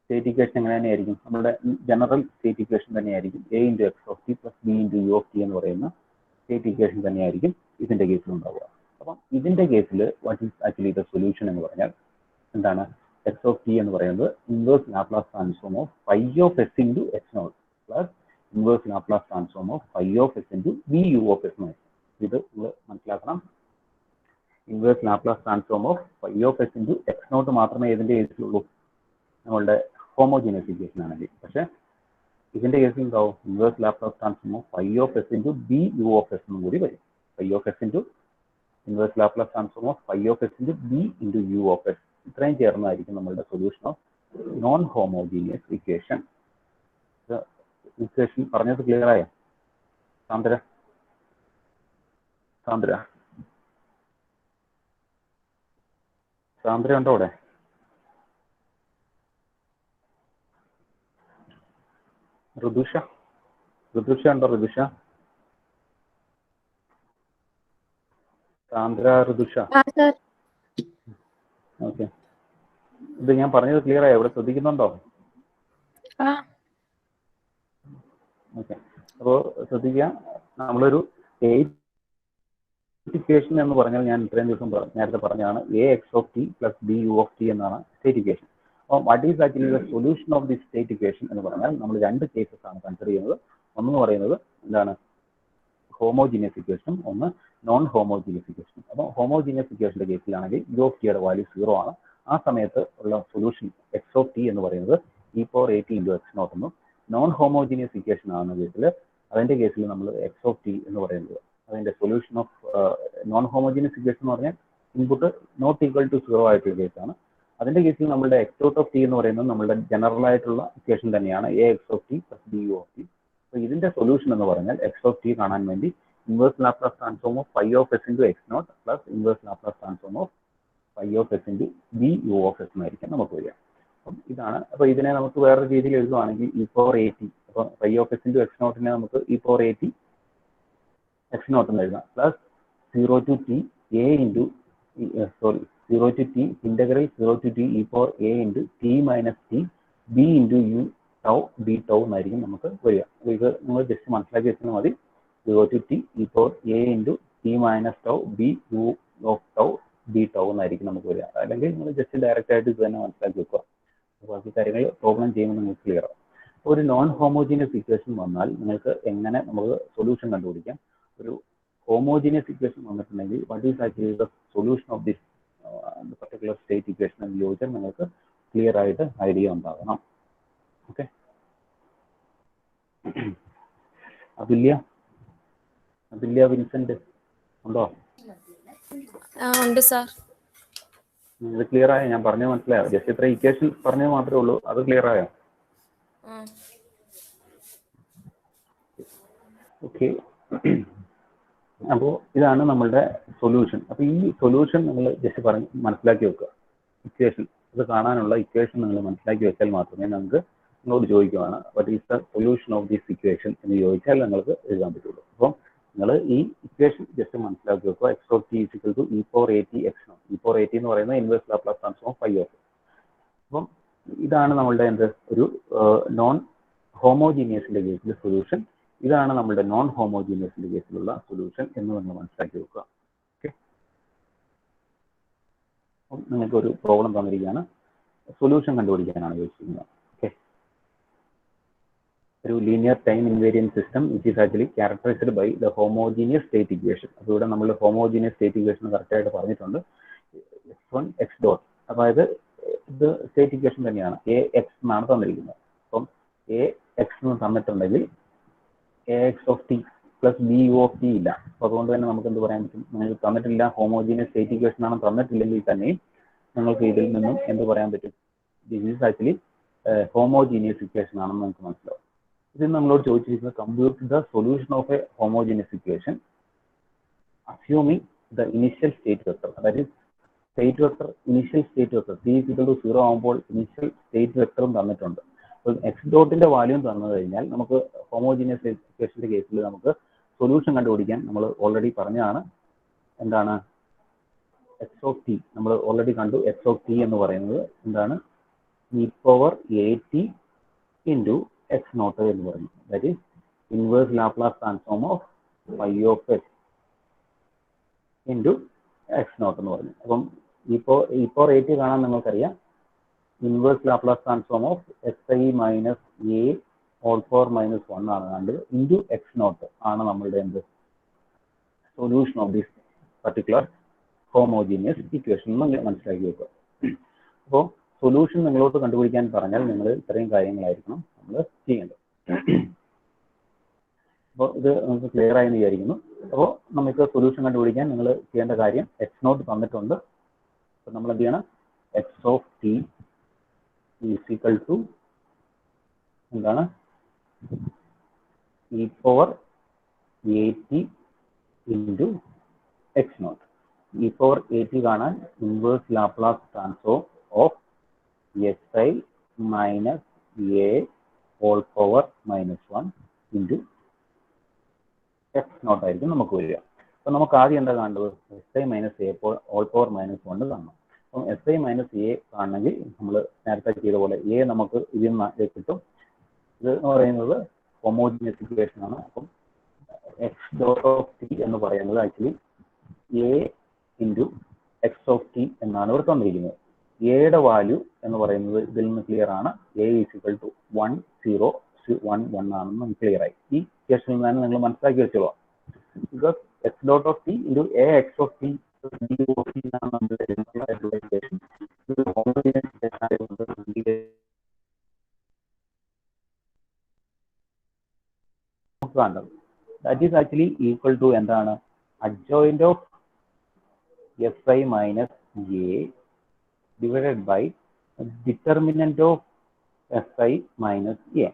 സ്റ്റേറ്റ് ഇക്വേഷൻ എങ്ങനെ തന്നെയായിരിക്കും? നമ്മുടെ ജനറൽ സ്റ്റേറ്റ് ഇക്വേഷൻ തന്നെയായിരിക്കും. A into X of T plus B into u of T എന്ന് പറയുന്ന സ്റ്റേറ്റ് ഇക്വേഷൻ തന്നെയായിരിക്കും ഇതിന്റെ കേസിൽ ഉണ്ടാവുക. അപ്പം ഇതിന്റെ കേസിൽ what is actually the solution എന്ന് പറഞ്ഞാൽ എന്താണ്? എക്സ് ഓഫ് ടി എന്ന് പറയുന്നത് inverse Laplace transform of phi of s into X naught plus inverse Laplace transform of phi of s into B U of s എന്നായിരിക്കും. ഇത് നിങ്ങൾ മനസ്സിലാക്കണം. Inverse Laplace transform of phi of s into X naught മാത്രമേ ഇതിന്റെ കേസിലുള്ളൂ നമ്മളുടെ homogeneous equation ആണെങ്കിൽ. പക്ഷേ ഇതിന്റെ കേസിൽ ഉണ്ടാവും inverse Laplace transform of phi of s into B U of s എന്നും കൂടി വരും. Phi of s into inverse Laplace transform of phi of s into B into u of s. ഇത്രയും ചേർന്നായിരിക്കും നമ്മളുടെ solution of non homogeneous equation. Equation പറഞ്ഞത് clear ആയോ? സാന്ദ്ര സാന്ദ്ര സാന്ദ്ര ഉണ്ടോ അവിടെ? ഋതുഷ ഉണ്ടോ? ഋതുഷ, സാന്ദ്ര, ഋതുഷ. ഓക്കെ. ഇത് ഞാൻ പറഞ്ഞത് ക്ലിയർ ആയോ? ഇവിടെ ശ്രദ്ധിക്കുന്നുണ്ടോ? ഓക്കെ. അപ്പോൾ ശ്രദ്ധിക്കുക, നമ്മളൊരു സ്റ്റേറ്റ് ഇക്വേഷൻ എന്ന് പറഞ്ഞാൽ ഞാൻ ഇത്രയും ദിവസം നേരത്തെ പറഞ്ഞതാണ് A X of T plus B U of T എന്നാണ് സ്റ്റേറ്റ് ഇക്വേഷൻ. അപ്പോൾ what is actually the solution of the state equation എന്ന് പറഞ്ഞാൽ നമ്മൾ രണ്ട് കേസസ് ആണ് കൺസിഡർ ചെയ്യുന്നത്. ഒന്നെന്ന് പറയുന്നത് എന്താണ്? ഹോമോജീനിയസ് ഇക്വേഷനും ഒന്ന് നോൺ ഹോമോജീനിയസ് ഇക്വേഷനും. അപ്പോൾ ഹോമോജീനിയസ് ഇക്വേഷന്റെ കേസിലാണെങ്കിൽ യു ഓഫ് ടിയുടെ വാല്യൂ 0 ആണ്. ആ സമയത്ത് ഉള്ള സൊല്യൂഷൻ എക്സ് ഓഫ് ടി എന്ന് പറയുന്നത് e power A T into X naught എന്നും, നോൺ ഹോമോജീനിയസ് ഇക്വേഷൻ ആകുന്ന കേസിൽ അതിന്റെ കേസിൽ നമ്മൾ എക്സ് ഓഫ് ടി എന്ന് പറയുന്നത് അതിന്റെ solution of non homogeneous equation എന്ന് പറഞ്ഞാൽ ഇൻപുട്ട് നോട്ട് ഈക്വൽ ടു 0 ആയിട്ടുള്ള കേസാണ്. അതിന്റെ കേസിൽ നമ്മുടെ എക്സ് ഔട്ട് ഓഫ് ടി എന്ന് പറയുന്നത് നമ്മുടെ ജനറൽ ആയിട്ടുള്ള ഇക്വേഷൻ തന്നെയാണ് A X of T plus B U of t. അപ്പോൾ ഇതിന്റെ സൊല്യൂഷൻ എന്ന് പറഞ്ഞാൽ എക്സ് ഓഫ് ടി കാണാൻ വേണ്ടി inverse Laplace transform of phi of s into X naught plus inverse Laplace transform of phi of s into B U of s എന്നായിരിക്കും നമുക്ക് വരിക. അപ്പം ഇതാണ്. അപ്പോൾ ഇതിനെ നമുക്ക് വേറൊരു രീതിയിൽ എഴുതുവാണെങ്കിൽ ഇ പവർ എ ടി, അപ്പോൾ phi of s into x നോട്ടിനെ നമുക്ക് e power A t x naught എന്ന് എഴുതാം plus 0 to t a into 0 to t integral 0 to t e power a into t minus t b into u tau b tau എന്നായിരിക്കും നമുക്ക് വരിക. ഇത് നിങ്ങൾ just മനസ്സിലാക്കി വെച്ചാൽ മതി. 0 to t e power a into t minus tau b u of tau b tau എന്നായിരിക്കും നമുക്ക് വരിക. അല്ലെങ്കിൽ നിങ്ങൾ ജസ്റ്റ് ഡയറക്റ്റ് ആയിട്ട് ഇത് തന്നെ മനസ്സിലാക്കി വെക്കുക. ബാക്കി കാര്യങ്ങൾ പ്രോബ്ലം ചെയ്യുമ്പോൾ നിങ്ങൾക്ക് ക്ലിയർ ആവും. ഒരു നോൺ ഹോമോജീനിയസ് ഇക്വേഷൻ വന്നാൽ നിങ്ങൾക്ക് എങ്ങനെ നമുക്ക് സൊല്യൂഷൻ കണ്ടുപിടിക്കാം? ഒരു homogeneous equation വന്നിട്ടുണ്ടെങ്കിൽ what is actually the solution of this particular state equation എന്ന് ചോദിച്ചാൽ നിങ്ങൾക്ക് ക്ലിയർ ആയിട്ട് ഐഡിയ ഉണ്ടാകണം. ഓക്കെ. അതുല്യ വിൻസെന്റ് ഉണ്ടോ? ഉണ്ട് സാർ. ഇത് ക്ലിയർ ആയോ? ഞാൻ പറഞ്ഞത് മനസ്സിലായോ? ജസ്റ്റ് ഇത്ര ഇക്വേഷൻ പറഞ്ഞത് മാത്രമേ ഉള്ളൂ. അത് ക്ലിയർ ആയോ? ഓക്കെ. അപ്പോൾ ഇതാണ് നമ്മളുടെ സൊല്യൂഷൻ. അപ്പോൾ ഈ സൊല്യൂഷൻ നിങ്ങൾ ജസ്റ്റ് പറഞ്ഞ് മനസ്സിലാക്കി വെക്കുക. ഇക്വേഷൻ ഇത് കാണാനുള്ള ഇക്വേഷൻ നിങ്ങൾ മനസ്സിലാക്കി വെച്ചാൽ മാത്രമേ നമുക്ക് നിങ്ങളോട് ചോദിക്കുവാണ് what is the solution of this equation എന്ന് ചോദിച്ചാൽ നിങ്ങൾക്ക് എഴുതാൻ പറ്റുള്ളൂ. അപ്പം നിങ്ങൾ ഈ ഇക്വേഷൻ ജസ്റ്റ് മനസ്സിലാക്കി വെക്കുക. X of t equal to e power A t x naught. E power A T എന്ന് പറയുന്നത് inverse Laplace transform phi of. അപ്പം ഇതാണ് നമ്മളുടെ എന്ത് ഒരു നോൺ ഹോമോജീനിയസിന്റെ കേസിലെ സൊല്യൂഷൻ. ഇതാണ് നമ്മളുടെ നോൺ ഹോമോജീനിയസിന്റെ കേസിലുള്ള സൊല്യൂഷൻ എന്ന് നമ്മൾ മനസ്സിലാക്കി വെക്കുക. ഓക്കെ, നിങ്ങൾക്ക് ഒരു പ്രോബ്ലം തന്നിരിക്കുകയാണ്, സൊല്യൂഷൻ കണ്ടുപിടിക്കാനാണ് ചോദിച്ചിരിക്കുന്നത്. ഓക്കെ, ഒരു linear time invariant system which is actually characterised by the homogeneous state equation. അപ്പോൾ ഇവിടെ നമ്മൾ ഹോമോജീനിയസ് സ്റ്റേറ്റ് ഇക്വേഷൻ കറക്റ്റായിട്ട് പറഞ്ഞിട്ടുണ്ട്. x1 x ഡോട്ട്, അതായത് ഇത് സ്റ്റേറ്റ് ഇക്വേഷൻ തന്നെയാണ്. എ എക്സ് എന്നാണ് തന്നിരിക്കുന്നത്. അപ്പം എ എക്സ് എന്ന് തന്നിട്ടുണ്ടെങ്കിൽ A X of T plus B U of t ഇല്ല. അപ്പോൾ അതുകൊണ്ട് തന്നെ നമുക്ക് എന്ത് പറയാൻ പറ്റും, നിങ്ങൾക്ക് തന്നിട്ടില്ല ഹോമോജീനിയസ് സ്റ്റേറ്റ് ഇക്വേഷൻ ആണ് തന്നിട്ടില്ലെങ്കിൽ തന്നെയും നിങ്ങൾക്ക് ഇതിൽ നിന്നും എന്ത് പറയാൻ പറ്റും, this is actually homogeneous equation ആണെന്ന് നമുക്ക് മനസ്സിലാവും. ഇതിൽ നമ്മളോട് ചോദിച്ചിരിക്കുന്നത് compute the solution of a homogeneous equation assuming the initial state vector. അതായത് state vector, initial state vector t = 0 ആകുമ്പോൾ ഇനിഷ്യൽ സ്റ്റേറ്റ് വെക്ടറും തന്നിട്ടുണ്ട്. അപ്പോൾ എക്സ് ഡോട്ടിന്റെ വാല്യൂ തന്നു കഴിഞ്ഞാൽ നമുക്ക് ഹോമോജീനിയസ് ഇക്വേഷന്റെ കേസിൽ നമുക്ക് സൊല്യൂഷൻ കണ്ടുപിടിക്കാൻ നമ്മൾ ഓൾറെഡി പറഞ്ഞതാണ്. എന്താണ് എക്സ് ഓഫ് ടി, നമ്മൾ ഓൾറെഡി കണ്ടു. എക്സ് ഓഫ് ടി എന്ന് പറയുന്നത് എന്താണ്, e⁻at ഇൻറ്റു എക്സ് നോട്ട് എന്ന് പറഞ്ഞു. That is inverse Laplace transform of y(x) into X naught എന്ന് പറഞ്ഞു. അപ്പം e⁻at കാണാൻ നിങ്ങൾക്കറിയാം, inverse Laplace transform of xi minus a whole power minus 1 ആണ് കണ്ടത്, ഇൻറ്റു എക്സ് നോട്ട് ആണ് നമ്മളുടെ എന്ത് solution of this particular homogeneous equation എന്ന് മനസ്സിലാക്കി വെക്കുക. അപ്പോൾ സൊല്യൂഷൻ നിങ്ങളോട് കണ്ടുപിടിക്കാൻ പറഞ്ഞാൽ നിങ്ങൾ ഇത്രയും കാര്യങ്ങളായിരിക്കണം നമ്മൾ ചെയ്യേണ്ടത്. അപ്പോൾ ഇത് നമുക്ക് ക്ലിയർ ആയെന്ന് വിചാരിക്കുന്നു. അപ്പോൾ നമുക്ക് സൊല്യൂഷൻ കണ്ടുപിടിക്കാൻ നിങ്ങൾ ചെയ്യേണ്ട കാര്യം എക്സ് നോട്ട് തന്നിട്ടുണ്ട്. അപ്പോൾ നമ്മൾ എന്ത് ചെയ്യണം, x of T is equal to എന്താണ് e⁻at into X naught. e⁻at കാണാൻ inverse Laplace transform of si minus a whole power minus 1 into X naught ആയിരിക്കും നമുക്ക് വരിക. അപ്പം നമുക്ക് ആദ്യം എന്താ കാണേണ്ടത്, si minus a whole power minus 1 കാണണം. അപ്പം si മൈനസ് a കാണണമെങ്കിൽ നമ്മൾ നേരത്തെ ചെയ്ത പോലെ a നമുക്ക് ഇതിൽ നിന്ന് കിട്ടും. ഇത് എന്ന് പറയുന്നത് ഹോമോജീനിയസ് ഇക്വേഷൻ ആണ്. അപ്പം എക്സ് ഡോട്ട് ഓഫ് ടി എന്ന് പറയുന്നത് actually a into X of T എന്നാണ് ഇവിടെ തന്നിരിക്കുന്നത്. എയുടെ വാല്യൂ എന്ന് പറയുന്നത് ഇതിൽ നിന്ന് ക്ലിയർ ആണ്, a ഈസ് ഈക്വൽ ടു 1 0 1 1 ആണെന്ന് നമുക്ക് ക്ലിയർ ആയി. ഈ ഇക്വേഷനിൽ നിന്ന് നിങ്ങൾ മനസ്സിലാക്കി വെച്ചോളാം. Because x dot of t into a X of T എന്നാണ് നമ്മുടെ ഇക്വേഷൻ. ഇത് ഹോമോജീനിയസ് ഇക്വേഷൻ ആയതുകൊണ്ട് കാണുന്നത് that is actually equal to എന്താണ്, adjoint of si minus a divided by determinant of si minus a.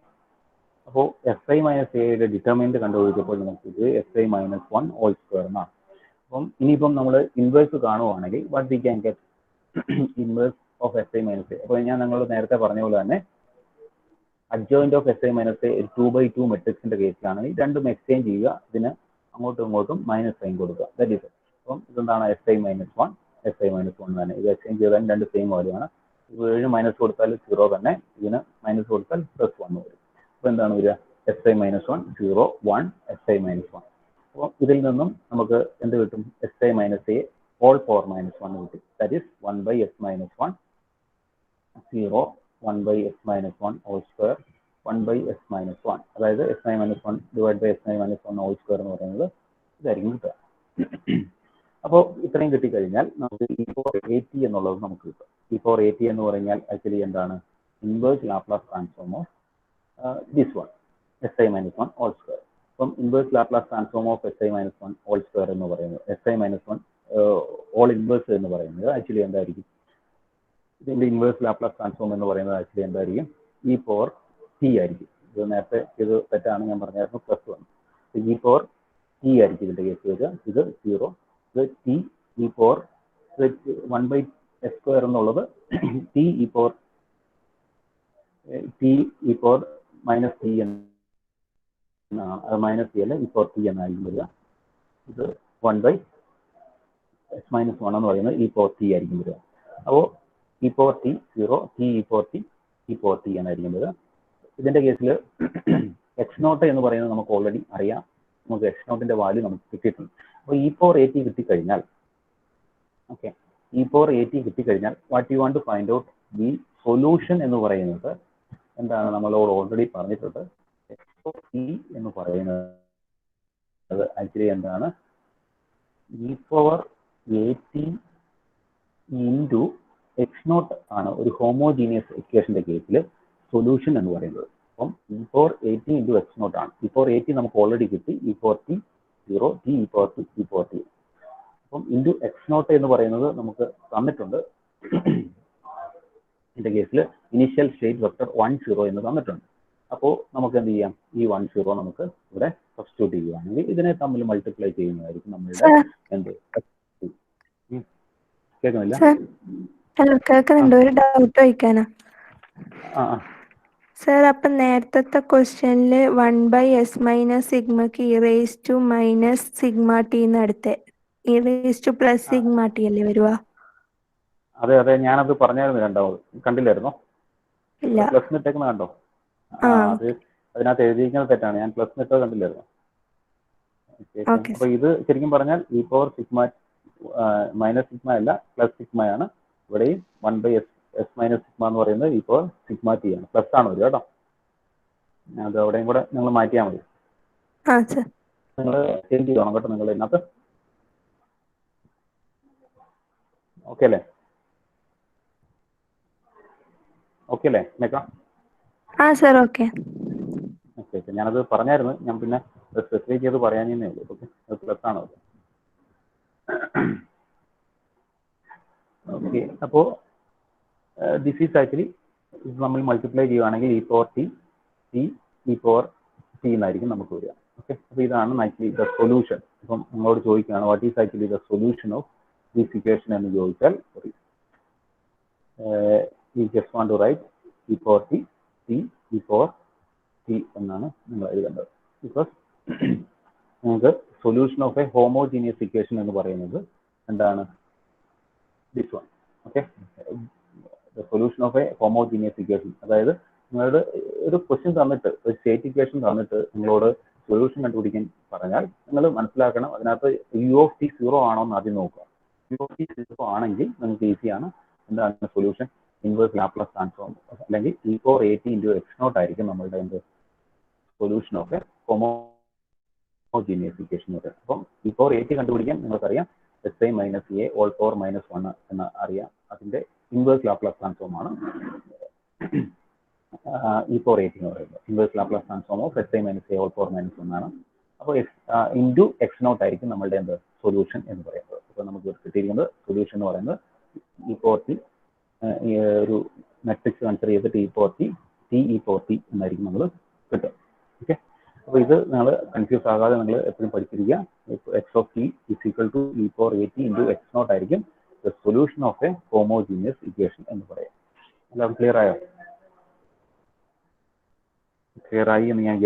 അപ്പോൾ si മൈനസ് എയുടെ determinant കണ്ടുപിടിച്ചപ്പോൾ നമുക്ക് ഇത് si മൈനസ് 1 ഹോൾ സ്ക്വയർ എന്നാണ്. അപ്പം ഇനിയിപ്പം നമ്മൾ ഇൻവേഴ്സ് കാണുവാണെങ്കിൽ what we can get inverse of si minus a. അപ്പോൾ ഞാൻ നിങ്ങൾ നേരത്തെ പറഞ്ഞ പോലെ തന്നെ adjoint of si minus a 2/2 മെട്രിക്സിന്റെ കേസിലാണെങ്കിൽ രണ്ടും എക്സ്ചേഞ്ച് ചെയ്യുക, ഇതിന് അങ്ങോട്ടും ഇങ്ങോട്ടും മൈനസ് സൈൻ കൊടുക്കുക. ദാറ്റ് ഈസ് അപ്പം ഇതെന്താണ് si മൈനസ് 1 si മൈനസ് 1 തന്നെ. ഇത് എക്സ്ചേഞ്ച് ചെയ്താൽ രണ്ട് സെയിം വാല്യൂ ആണ്. 7 മൈനസ് കൊടുത്താൽ 0 തന്നെ, ഇതിന് മൈനസ് കൊടുത്താൽ പ്ലസ് 1 വരും. അപ്പോൾ എന്താണ് വരിക, si മൈനസ് 1 0 1 si മൈനസ് 1. അപ്പോൾ ഇതിൽ നിന്നും നമുക്ക് എന്ത് കിട്ടും, si minus a whole power minus 1 കിട്ടും. That is 1/s minus 1 0 1/s minus 1 whole square 1/s minus 1. അതായത് si minus 1 divide by si minus 1 whole square എന്ന് പറയുന്നത് ഇതായിരിക്കും കിട്ടുക. അപ്പോൾ ഇത്രയും കിട്ടിക്കഴിഞ്ഞാൽ നമുക്ക് e⁻at എന്നുള്ളത് നമുക്ക് കിട്ടും. e⁻at എന്ന് പറഞ്ഞാൽ ആക്ച്വലി എന്താണ്, inverse Laplace transform of this one si minus 1 whole square. അപ്പം inverse Laplace transform of si minus 1 whole square എന്ന് പറയുന്നത് si മൈനസ് 1 ഹോൾ ഇൻവേഴ്സ് എന്ന് പറയുന്നത് ആക്ച്വലി എന്തായിരിക്കും, ഇതിന്റെ ഇൻവേഴ്സ് ലാപ്ലാസ് ട്രാൻസ്ഫോം എന്ന് പറയുന്നത് ആക്ച്വലി എന്തായിരിക്കും, e⁻t ആയിരിക്കും. ഇത് നേരത്തെ ഇത് തെറ്റാണ്, ഞാൻ പറഞ്ഞായിരുന്നു പ്ലസ് 1. e⁻t ആയിരിക്കും ഇതിന്റെ കേസ് വരിക. ഇത് 0, ഇത് t e⁻1/s സ്ക്വയർ എന്നുള്ളത് t മൈനസ് t എന്നാണ്, അത് മൈനസ് t അല്ല e⁻t എന്നായിരിക്കും വരിക. ഇത് 1/s മൈനസ് 1 എന്ന് പറയുന്നത് e⁻t ആയിരിക്കും വരിക. അപ്പോൾ e⁻t 0 t e⁻t e power t എന്നായിരിക്കുന്നത്. ഇതിന്റെ കേസിൽ എക്സ് നോട്ട് എന്ന് പറയുന്നത് നമുക്ക് ഓൾറെഡി അറിയാം. നമുക്ക് എക്സ് നോട്ടിന്റെ വാല്യൂ നമുക്ക് കിട്ടിയിട്ടുണ്ട്. അപ്പോൾ ഇ പവർ എ ടി കിട്ടിക്കഴിഞ്ഞാൽ okay, e power A t കിട്ടിക്കഴിഞ്ഞാൽ what you want to find out the solution എന്ന് പറയുന്നത് എന്താണ് നമ്മളോട് ഓൾറെഡി പറഞ്ഞിട്ടുണ്ട്. എക്സ് ഓഫ് ടി എന്ന് പറയുന്നത് ആക്ച്വലി എന്താണ്, e power A T into X naught ആണ് ഒരു ഹോമോജീനിയസ് ഇക്വേഷന്റെ കേസിൽ സൊല്യൂഷൻ എന്ന് പറയുന്നത്. അപ്പം e power A T into X naught ആണ്. ഇ പവർ എ ടി നമുക്ക് ഓൾറെഡി കിട്ടി, e power t 0, t e power t e power t. അപ്പം ഇൻറ്റു എക്സ് നോട്ട് എന്ന് പറയുന്നത് നമുക്ക് തന്നിട്ടുണ്ട്. ഇതിന്റെ കേസിൽ ഇനീഷ്യൽ സ്റ്റേറ്റ് വെക്ടർ 1 0 എന്ന് തന്നിട്ടുണ്ട്. അപ്പോൾ നമുക്ക് എന്ത് ചെയ്യാം, ഈ 1 0 നമുക്ക് ഇവിടെ സബ്സ്റ്റിറ്റ്യൂട്ട് ചെയ്യുകയാണെങ്കിൽ ഇതിനെ തമ്മിൽ മൾട്ടിപ്ലൈ ചെയ്യുന്നതായിരിക്കും നമ്മളുടെ എന്ത്. കേൾക്കുന്നില്ല? ഹലോ, കേൾക്കുന്നുണ്ട്. ഒരു ഡൗട്ട് ചോദിക്കാനാ ആ സർ. അപ്പം നേരത്തെ ക്വസ്റ്റ്യനിൽ 1/s മൈനസ് സിഗ്മക്ക് e⁻⁻σt എടുത്തേ, e⁻+σ അല്ലേ വരുവാ? അതെ അതെ, ഞാനത് പറഞ്ഞായിരുന്നു. രണ്ടാമത് കണ്ടില്ലായിരുന്നോ? ഇല്ല. പ്ലസ് ഇട്ടേക്കുന്ന കണ്ടോ? അത് അതിനകത്ത് എഴുതിയിരിക്കുന്നത് തെറ്റാണ്. ഞാൻ പ്ലസ് ഇട്ടത് കണ്ടില്ലായിരുന്നു. അപ്പൊ ഇത് ശരിക്കും പറഞ്ഞാൽ E power sigma minus sigma അല്ല, പ്ലസ് സിഗ്മയാണ്. ഇവിടെയും 1/s മൈനസ് സിഗ്മ എന്ന് പറയുന്നത് ഇ പവർ സിഗ്മ ടി ആണ്. പ്ലസ് ആണ് വരിക കേട്ടോ. അത് അവിടെയും കൂടെ നിങ്ങൾ മാറ്റിയാൽ മതി. നിങ്ങൾ ചേഞ്ച് ചെയ്യണം കേട്ടോ നിങ്ങൾ ഇതിനകത്ത്. ഓക്കെ അല്ലേ? ഓക്കെ അല്ലേ മേക്കാം? Sir okay. ഓക്കെ ഓക്കെ, ഞാനത് പറഞ്ഞായിരുന്നു. ഞാൻ പിന്നെ സ്പെസിഫൈ ചെയ്ത് പറയാനേ ഉള്ളൂ. ഓക്കെ, അത് പ്ലസ് ആണ്. ഓക്കെ, അപ്പോൾ ദിസ് ഈസ് ആക്ച്വലി ഇത് നമ്മൾ മൾട്ടിപ്ലൈ ചെയ്യുകയാണെങ്കിൽ E power T T e power T എന്നായിരിക്കും നമുക്ക് വരിക. ഓക്കെ, അപ്പോൾ ഇതാണ് ആക്ച്വലി ദ സൊല്യൂഷൻ. ഇപ്പം നിങ്ങളോട് ചോദിക്കുകയാണ് what is actually the solution of this equation എന്ന് ചോദിച്ചാൽ you just want to write e power t t e power t എന്നാണ് നിങ്ങൾ എഴുതേണ്ടത്. ബിക്കോസ് നമുക്ക് solution of a homogeneous equation എന്ന് പറയുന്നത് എന്താണ്, this one. Okay, the solution of a homogeneous equation, അതായത് നിങ്ങളുടെ ഒരു ക്വസ്റ്റ്യൻ തന്നിട്ട് ഒരു സ്റ്റേറ്റ് ഇക്വേഷൻ തന്നിട്ട് നിങ്ങളോട് സൊല്യൂഷൻ കണ്ടുപിടിക്കാൻ പറഞ്ഞാൽ നിങ്ങൾ മനസ്സിലാക്കണം അതിനകത്ത് യു ഓഫ് ടി 0 ആണോ എന്ന് ആദ്യം നോക്കുക. യു ഓഫ് ടി 0 ആണെങ്കിൽ നിങ്ങൾക്ക് ഈസിയാണ്. എന്താണ് സൊല്യൂഷൻ? ഇൻവേഴ്സ് ലാപ്ലേസ് ട്രാൻസ്ഫോം അല്ലെങ്കിൽ e power A T into X naught ആയിരിക്കും നമ്മളുടെ എന്ത് solution of a homogeneous equation എന്ന് പറയുന്നത്. അപ്പം ഇ പവർ എ ടി കണ്ടുപിടിക്കാൻ നിങ്ങൾക്കറിയാം s I minus A whole power -1 എന്ന് അറിയാം. അതിന്റെ ഇൻവേഴ്സ് ലാപ്ലേസ് ട്രാൻസ്ഫോം ആണ് ഇ പവർ എ ടി എന്ന് പറയുന്നത്. Inverse Laplace transform of S I minus A whole power -1 ആണ്. അപ്പോൾ ഇൻറ്റു എക്സ് നോട്ട് ആയിരിക്കും നമ്മളുടെ എന്ത് സൊല്യൂഷൻ എന്ന് പറയുന്നത്. അപ്പോൾ നമുക്ക് കിട്ടിയിരിക്കുന്നത് സൊല്യൂഷൻ എന്ന് പറയുന്നത് ഇ പവർ ടി ഒരു മെട്രിക്സ് കൺസിഡർ ചെയ്തിട്ട് E power T T e power T എന്നായിരിക്കും നമ്മൾ കിട്ടും. ഓക്കെ, അപ്പോൾ ഇത് നിങ്ങൾ കൺഫ്യൂസ് ആകാതെ നിങ്ങൾ എപ്പോഴും പഠിച്ചിരിക്കുക. X of t is equal to e power A T into X naught ആയിരിക്കും the solution of a homogeneous equation എന്ന് പറയാം. എല്ലാം ക്ലിയർ ആയോ? ക്ലിയർ ആയി എന്ന് ഞാൻ